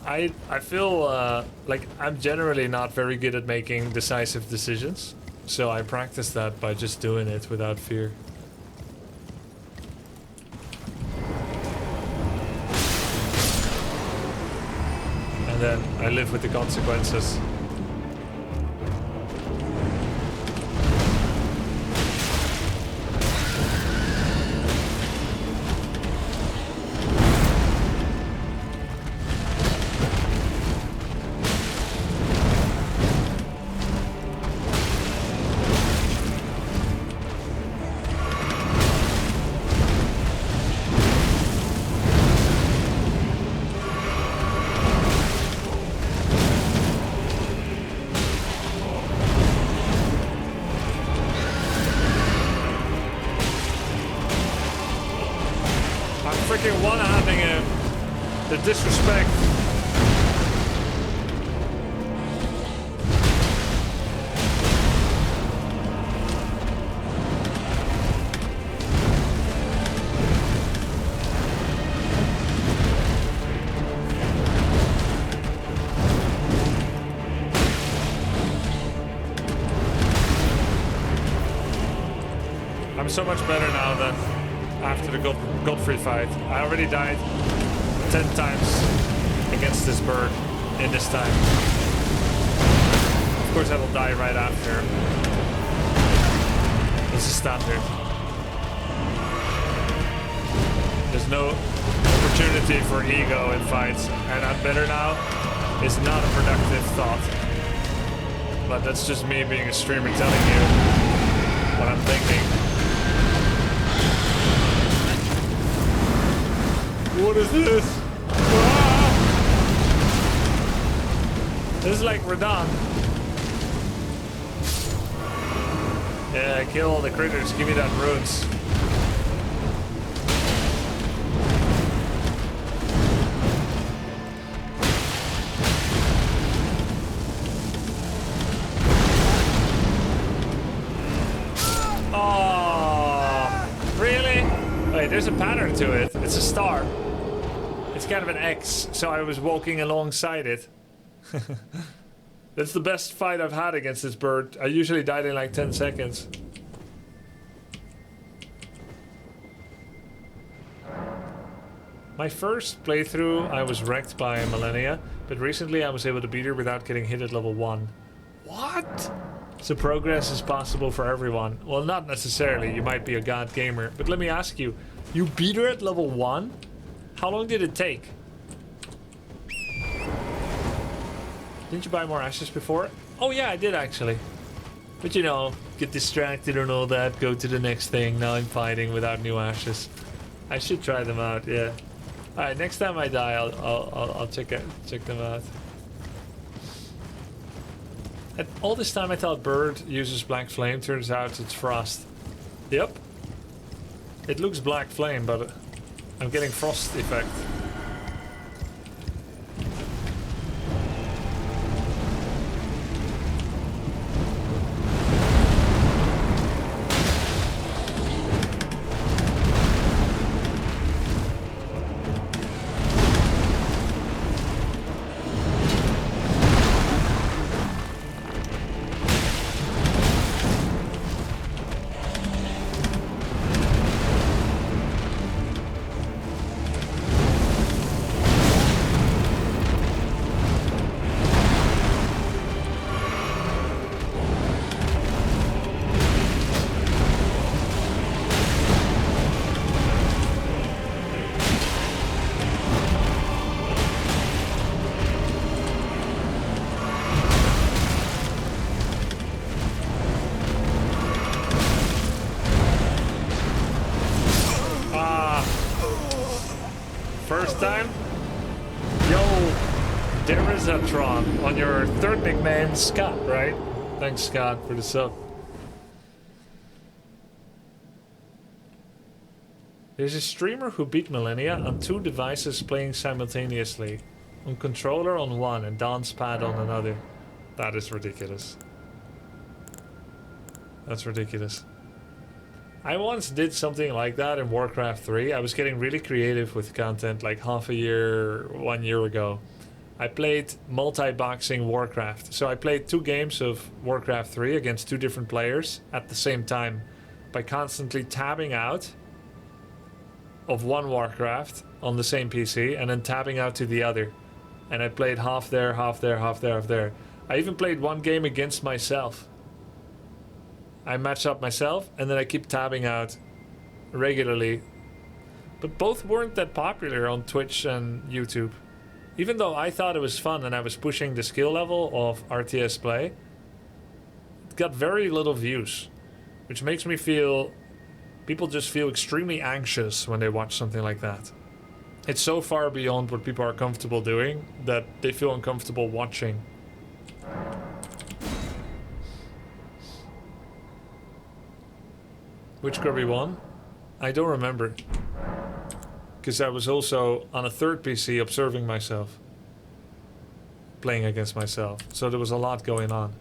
I feel like I'm generally not very good at making decisive decisions, so I practice that by just doing it without fear. And then I live with the consequences. freaking one-handing him. The disrespect. I'm so much better now than after the Godfrey fight. I already died 10 times against this bird in this time. Of course I will die right after. This is standard. There's no opportunity for ego in fights, and I'm better now is not a productive thought. But that's just me being a streamer telling you what I'm thinking. What is this? Ah! This is like we're done. Yeah, kill all the critters. Give me that runes. Oh, really? Wait, there's a pattern to it. It's a star. It's kind of an X, so I was walking alongside it. That's the best fight I've had against this bird. I usually died in like 10 seconds. My first playthrough, I was wrecked by Malenia, but recently I was able to beat her without getting hit at level 1. What? So progress is possible for everyone. Well, not necessarily. You might be a god gamer. But let me ask you, you beat her at level 1? How long did it take? Didn't you buy more ashes before? Oh yeah, I did actually. But you know, get distracted and all that, go to the next thing. Now I'm fighting without new ashes. I should try them out, yeah. Alright, next time I die, I'll check them out. And all this time I thought bird uses black flame, turns out it's frost. Yep. It looks black flame, but I'm getting frost effect. On your third nickname, Scott, right? Thanks, Scott, for the sub. There's a streamer who beat Malenia on 2 devices playing simultaneously. On controller on one and dance pad on another. That is ridiculous. That's ridiculous. I once did something like that in Warcraft 3. I was getting really creative with content like half a year, 1 year ago. I played multi-boxing Warcraft. So I played 2 games of Warcraft 3 against 2 different players at the same time by constantly tabbing out of one Warcraft on the same PC and then tabbing out to the other. And I played half there, half there, half there, half there. I even played 1 game against myself. I match up myself and then I keep tabbing out regularly. But both weren't that popular on Twitch and YouTube. Even though I thought it was fun and I was pushing the skill level of RTS play, it got very little views, which makes me feel people just feel extremely anxious when they watch something like that. It's so far beyond what people are comfortable doing that they feel uncomfortable watching. Which Grubby won? I don't remember. Because I was also on a third PC observing myself. Playing against myself. So there was a lot going on.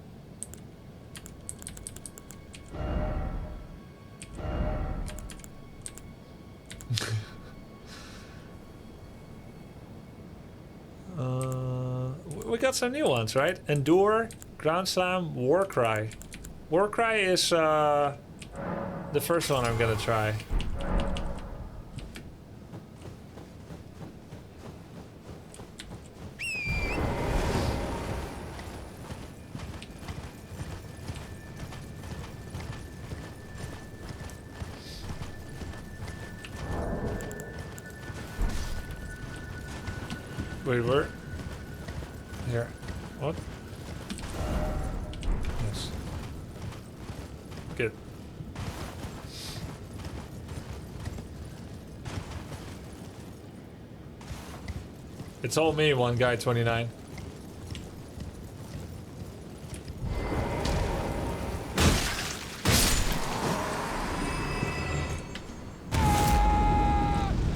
We got some new ones, right? Endure, Ground Slam, Warcry. Warcry is the first one I'm gonna try. Wait, where? Here. What? Yes. Good. It's all me, one guy 29.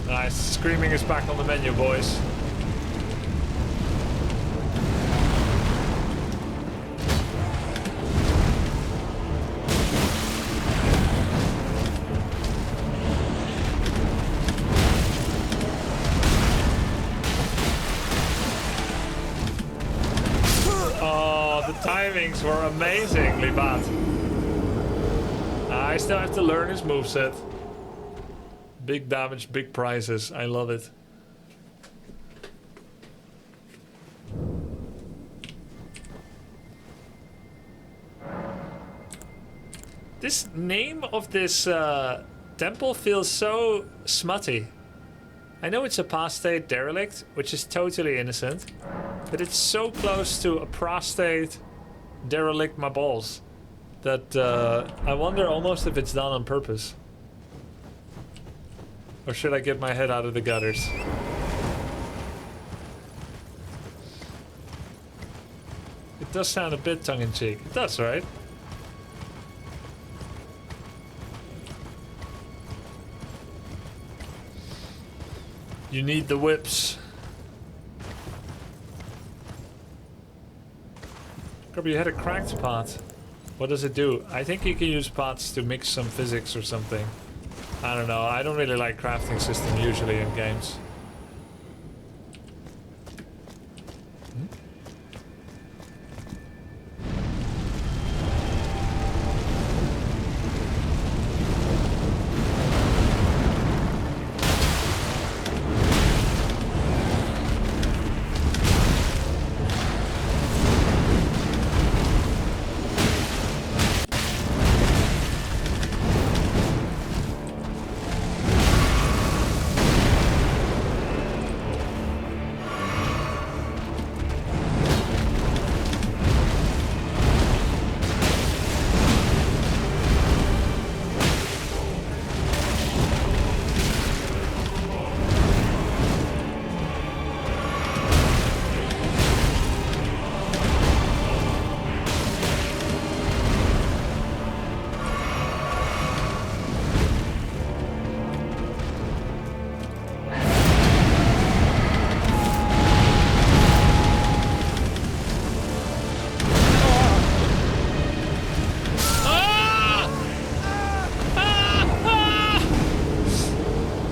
Nice. Screaming is back on the menu, boys. Timings were amazingly bad. I still have to learn his moveset. Big damage, big prizes. I love it. This name of this temple feels so smutty. I know it's a apostate derelict, which is totally innocent, but it's so close to apostate derelict my balls that I wonder almost if it's done on purpose. Or should I get my head out of the gutters? It does sound a bit tongue-in-cheek. It does, right? You need the whips. Grubby, you had a cracked pot. What does it do? I think you can use pots to mix some physics or something. I don't know. I don't really like crafting system usually in games.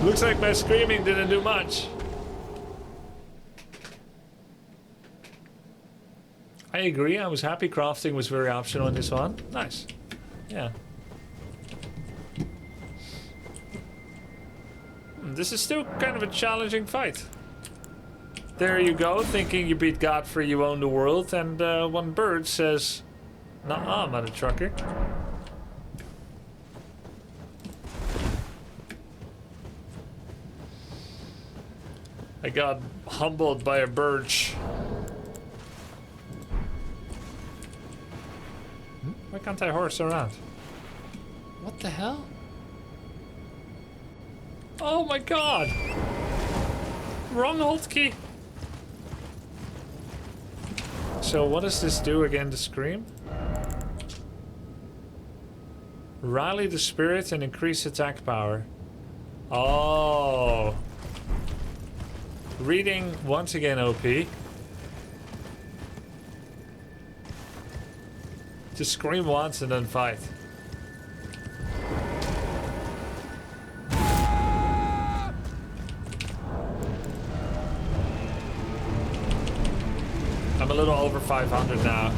Looks like my screaming didn't do much. I agree, I was happy crafting was very optional in this one. Nice. Yeah. This is still kind of a challenging fight. There you go, thinking you beat Godfrey, you own the world, and one bird says, "Nah, I'm not a trucker." I got humbled by a birch. Why can't I horse around? What the hell? Oh my god! Wrong hotkey! So what does this do again to scream? Rally the spirit and increase attack power. Oh. Reading once again OP. Just scream once and then fight. I'm a little over 500 now.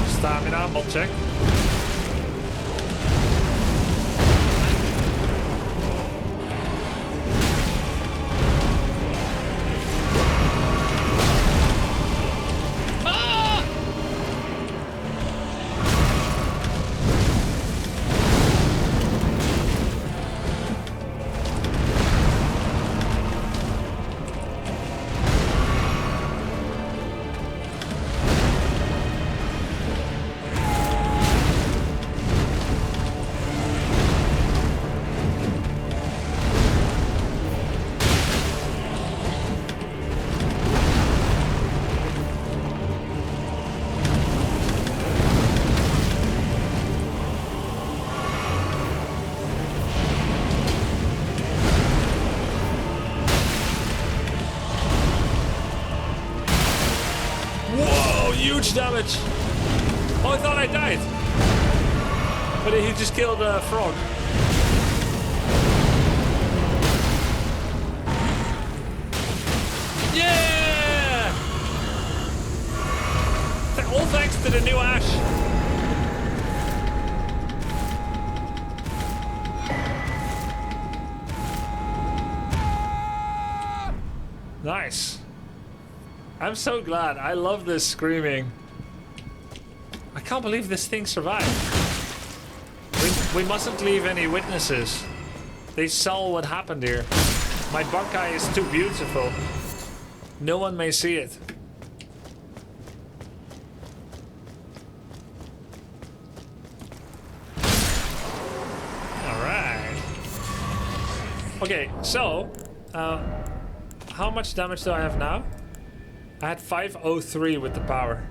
Stamina, mod check. Huge damage. Oh, I thought I died. But he just killed a frog. Yeah! All thanks to the new Ash. Nice. I'm so glad. I love this screaming. I can't believe this thing survived. We mustn't leave any witnesses. They saw what happened here. My Buckeye is too beautiful. No one may see it. Alright. Okay, so... how much damage do I have now? I had 503 with the power.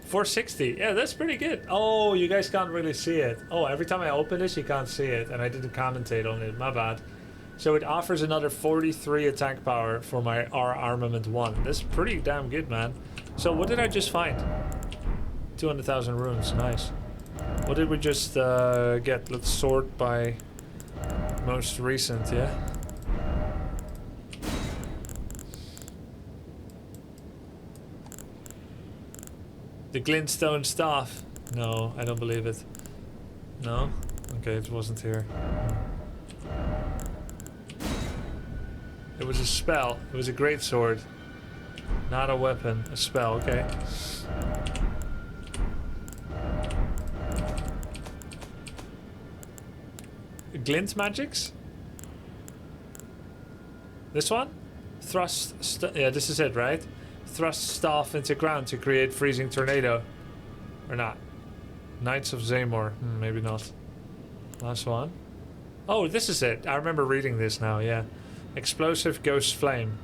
460. Yeah, that's pretty good. Oh, you guys can't really see it. Oh, every time I open this, you can't see it. And I didn't commentate on it. My bad. So it offers another 43 attack power for my R Armament 1. That's pretty damn good, man. So what did I just find? 200,000 runes. Nice. What did we just get? Let's sort by most recent, yeah? The glintstone staff. No, I don't believe it. No? Okay, it wasn't here. It was a spell. It was a great sword. Not a weapon. A spell, okay. Glint magics? This one? Thrust... yeah, this is it, right? Thrust staff into ground to create freezing tornado. Or not. Knights of Zamor. Maybe not. Last one. Oh, this is it. I remember reading this now, yeah. Explosive ghost flame.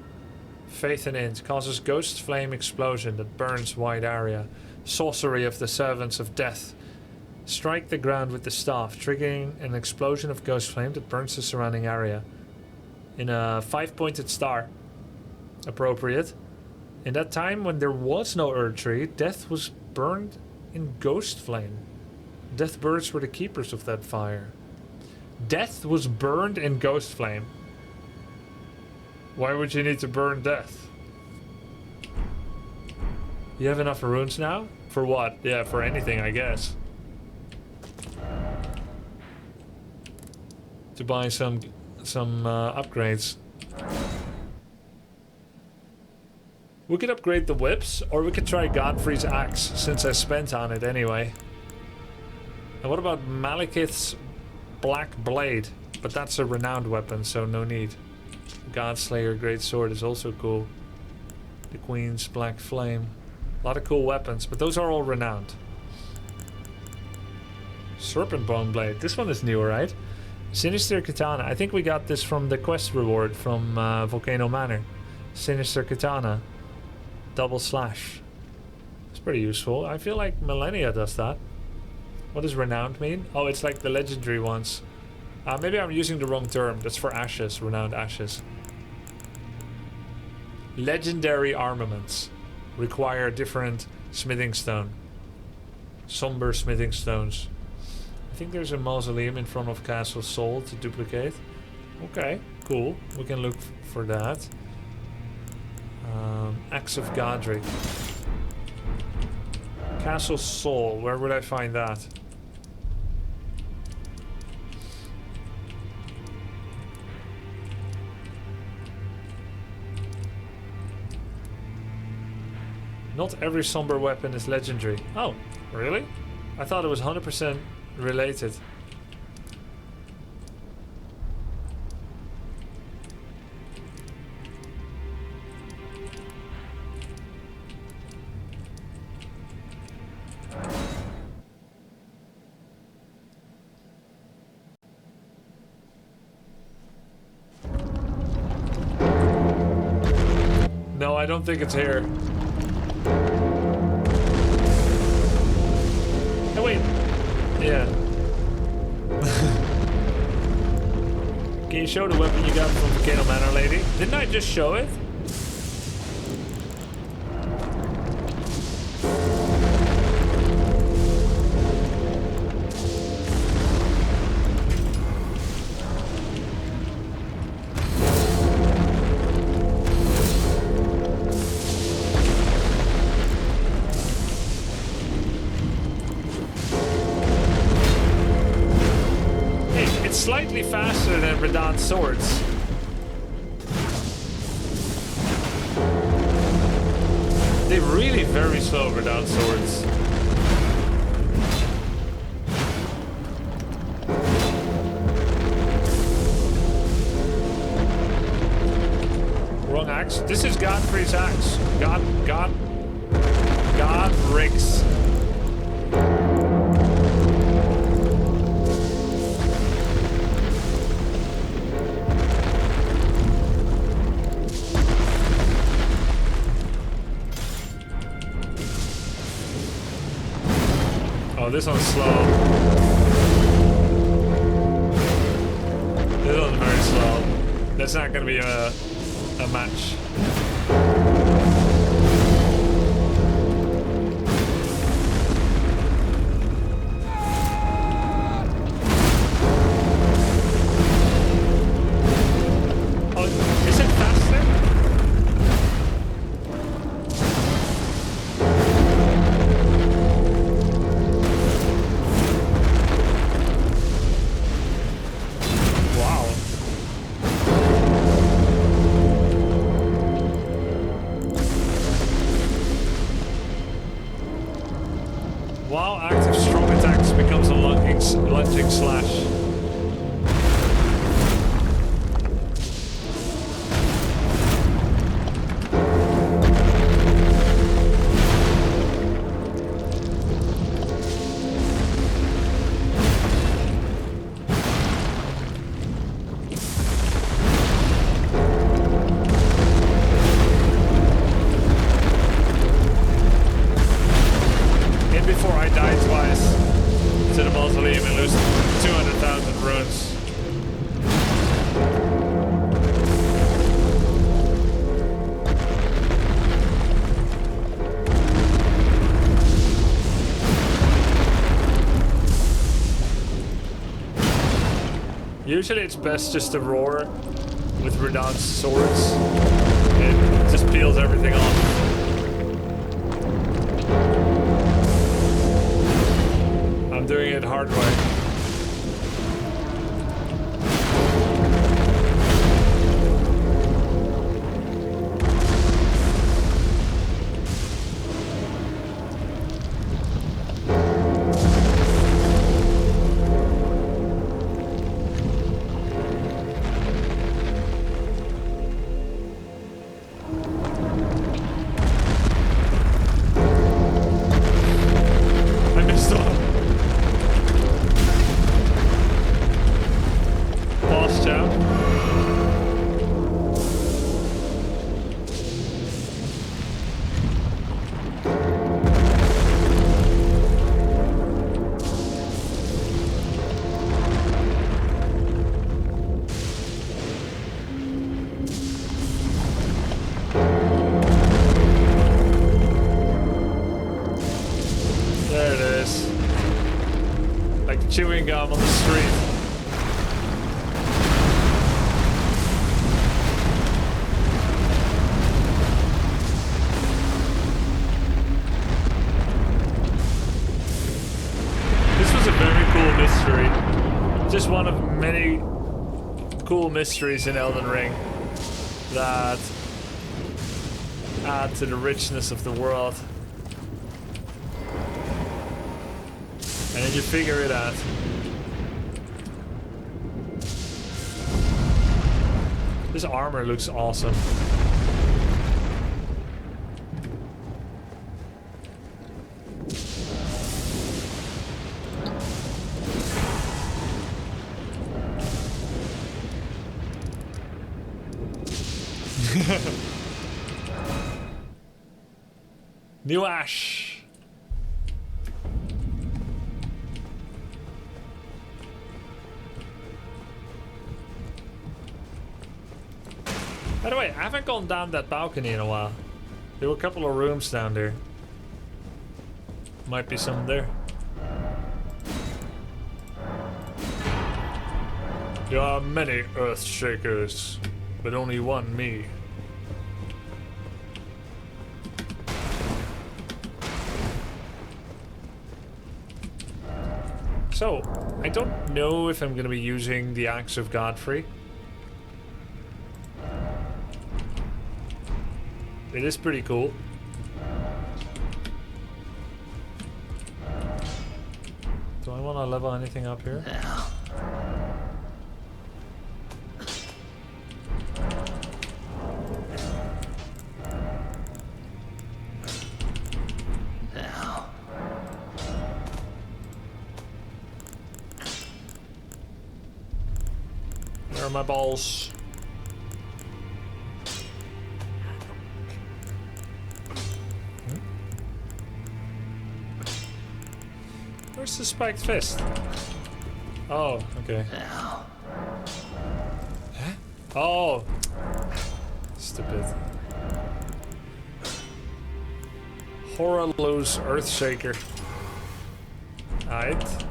Faith in Int. Causes ghost flame explosion that burns wide area. Sorcery of the servants of death. Strike the ground with the staff, triggering an explosion of ghost flame that burns the surrounding area. In a 5-pointed star. Appropriate. In that time, when there was no Earth Tree, death was burned in ghost flame. Death birds were the keepers of that fire. Death was burned in ghost flame. Why would you need to burn death? You have enough runes now? For what? Yeah, for anything, I guess. To buy some upgrades. We could upgrade the whips, or we could try Godfrey's axe, since I spent on it anyway. And what about Malekith's Black Blade? But that's a renowned weapon, so no need. Godslayer Great Sword is also cool. The Queen's Black Flame. A lot of cool weapons, but those are all renowned. Serpent Bone Blade. This one is new, right? Sinister Katana. I think we got this from the quest reward from Volcano Manor. Sinister Katana. Double slash. It's pretty useful. I feel like Malenia does that. What does renowned mean? Oh, it's like the legendary ones. Maybe I'm using the wrong term. That's for ashes. Renowned ashes. Legendary armaments require different smithing stone. Somber smithing stones. I think there's a mausoleum in front of Castle Sol to duplicate. Okay, cool. We can look for that. Axe of Godric. Castle Sol. Where would I find that? Not every somber weapon is legendary. Oh, really? I thought it was 100% related. No, I don't think it's here. Oh, wait. Yeah. Can you show the weapon you got from Volcano Manor, lady? Didn't I just show it? Slightly faster than Radahn's swords. They're really very slow, Radahn's swords. Wrong axe. This is Godfrey's axe. Godric's. Oh, this one's slow. This one's very slow. That's not gonna be a match. Oh, is it faster? While active, strong attacks becomes a lunging slash. Before I die twice to the mausoleum and lose 200,000 runes. Usually it's best just to roar with Radahn's swords. It just peels everything off. I'm doing it hard way. chewing gum on the street. This was a very cool mystery. Just one of many cool mysteries in Elden Ring that add to the richness of the world. And then you figure it out. This armor looks awesome. New ash. By the way, I haven't gone down that balcony in a while. There were a couple of rooms down there. Might be some there. There are many earth shakers, but only one me. So, I don't know if I'm gonna be using the Axe of Godfrey. It is pretty cool. Do I want to level anything up here? Where are my balls? Where's the spiked fist? Oh, okay. Huh? Oh! Stupid. Horrorlose Earthshaker. Alright.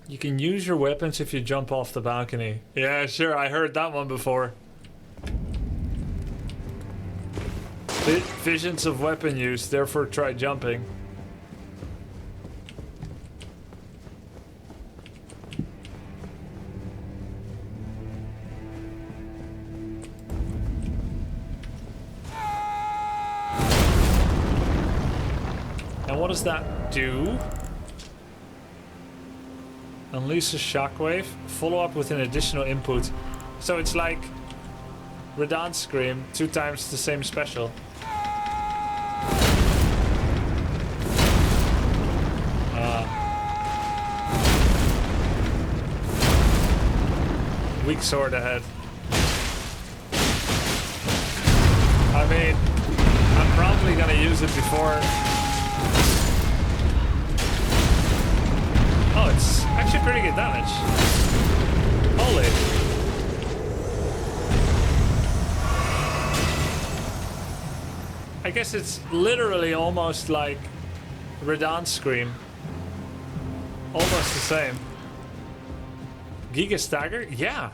You can use your weapons if you jump off the balcony. Yeah, sure, I heard that one before. Visions of weapon use, therefore try jumping. And what does that do? Unleash a shockwave, follow up with an additional input. So it's like Radahn Scream, 2 times the same special. Weak sword ahead. I mean, I'm probably gonna use it before. Oh, it's actually pretty good damage. Holy. I guess it's literally almost like Radahn Scream. Almost the same. Giga Stagger? Yeah.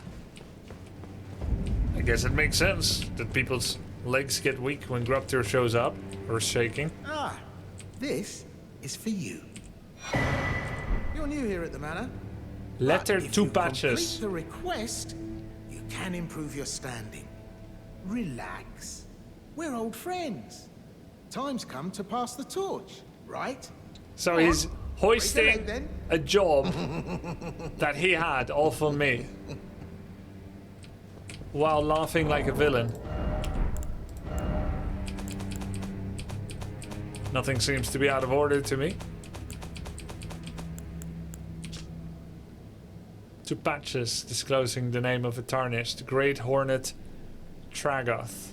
I guess it makes sense that people's legs get weak when Grubby shows up, or shaking. Ah, this is for you. You're new here at the manor. Letter But if 2 you patches. complete the request, you can improve your standing. Relax. We're old friends. Time's come to pass the torch, right? So Go he's on, break a hoisting leg then. a job that he had off on me while laughing like a villain. Nothing seems to be out of order to me. 2 patches disclosing the name of a tarnished Great Hornet Tragoth.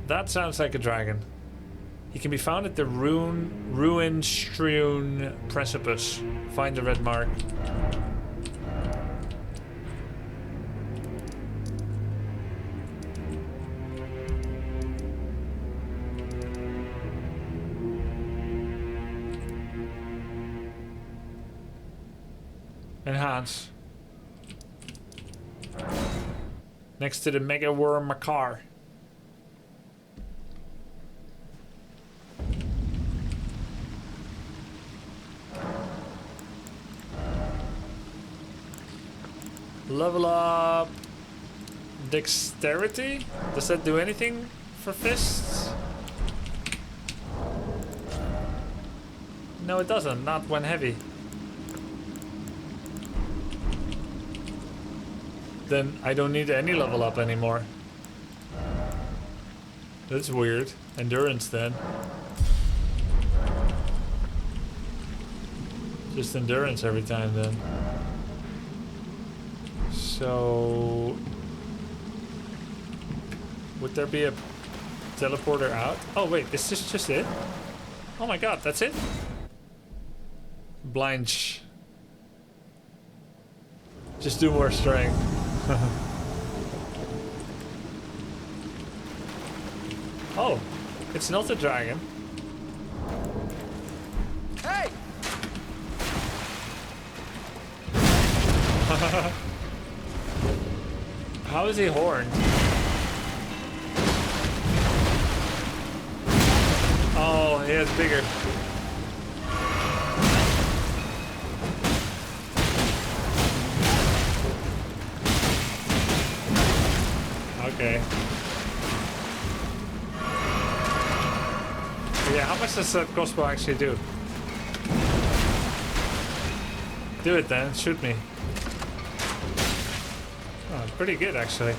That sounds like a dragon. He can be found at the ruin-strewn precipice. Find the red mark. Enhance. Next to the Mega Worm Makar. Level up dexterity? Does that do anything for fists? No, it doesn't. Not when heavy. Then I don't need any level up anymore. That's weird. Endurance then. Just endurance every time then. So... would there be a teleporter out? Oh wait, is this just it? Oh my god, that's it? Blind shh. Just do more strength. Oh, it's not a dragon. Hey! How is he horned? Oh, he is bigger. Okay. Yeah, how much does that crossbow actually do? Do it then, shoot me. Oh, pretty good actually.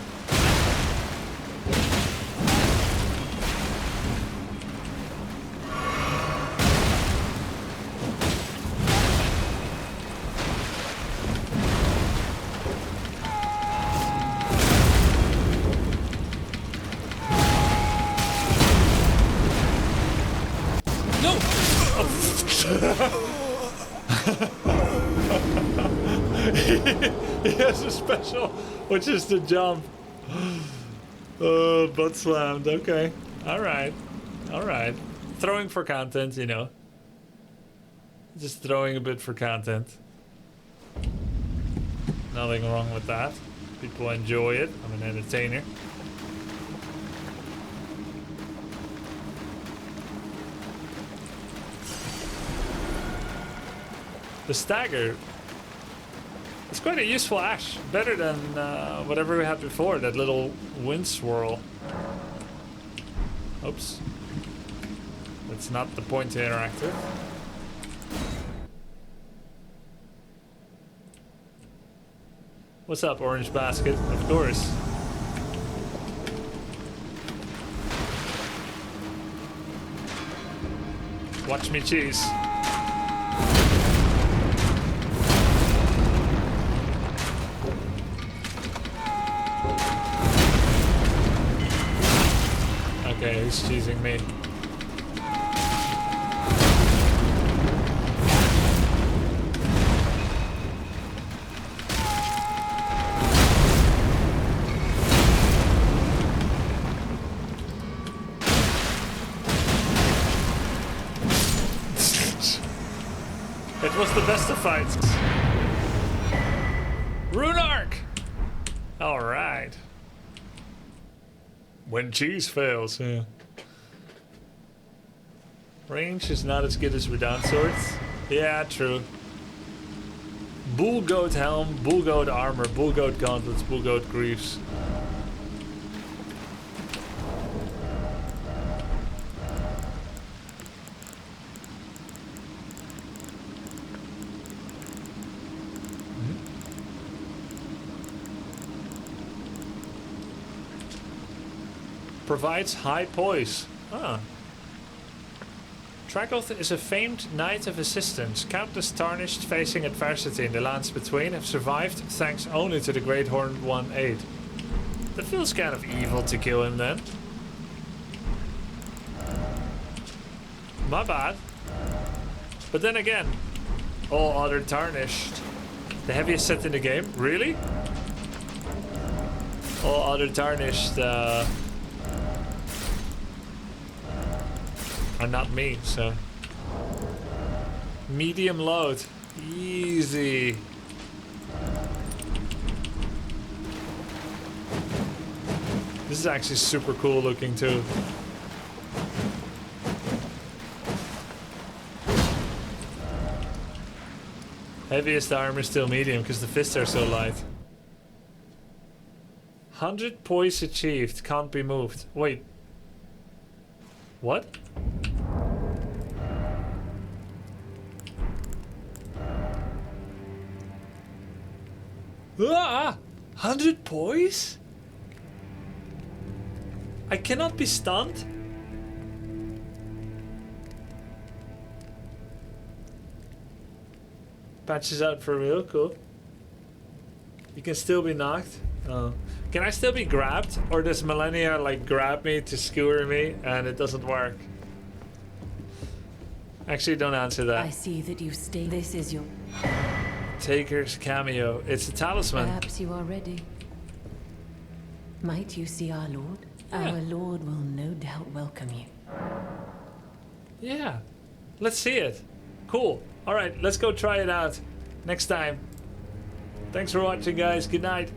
He has a special, which is the jump. Oh, butt slammed. Okay. Alright. Alright. Throwing for content, you know. Just throwing a bit for content. Nothing wrong with that. People enjoy it. I'm an entertainer. The stagger. It's quite a useful ash. Better than whatever we had before, that little wind swirl. Oops. That's not the point to interact with. What's up, Orange Basket? Of course. Watch me cheese. Okay, he's cheesing me. It was the best of fights. Rune Arc! Alright. When cheese fails, yeah. Range is not as good as Redound Swords. Yeah, true. Bull Goat Helm, Bull Goat Armor, Bull Goat Gauntlets, Bull Goat Greaves. Provides high poise. Ah. Tragoth is a famed knight of assistance. Countless tarnished facing adversity in the lands between have survived thanks only to the Great Horned One aid. That feels kind of evil to kill him then. My bad. But then again, all other tarnished. The heaviest set in the game? Really? All other tarnished are not me, so. Medium load. Easy. This is actually super cool looking too. Heaviest armor still medium because the fists are so light. 100 poise achieved, can't be moved. Wait. What? Ah! 100 poise? I cannot be stunned? Patches out for real, cool. You can still be knocked. Oh. Can I still be grabbed? Or does Malenia like grab me to skewer me and it doesn't work? Actually, don't answer that. I see that you stay. This is your... Taker's cameo. It's a talisman. Perhaps you are ready. Might you see our Lord? Yeah. Our Lord will no doubt welcome you. Yeah. Let's see it. Cool. Alright, let's go try it out next time. Thanks for watching, guys. Good night.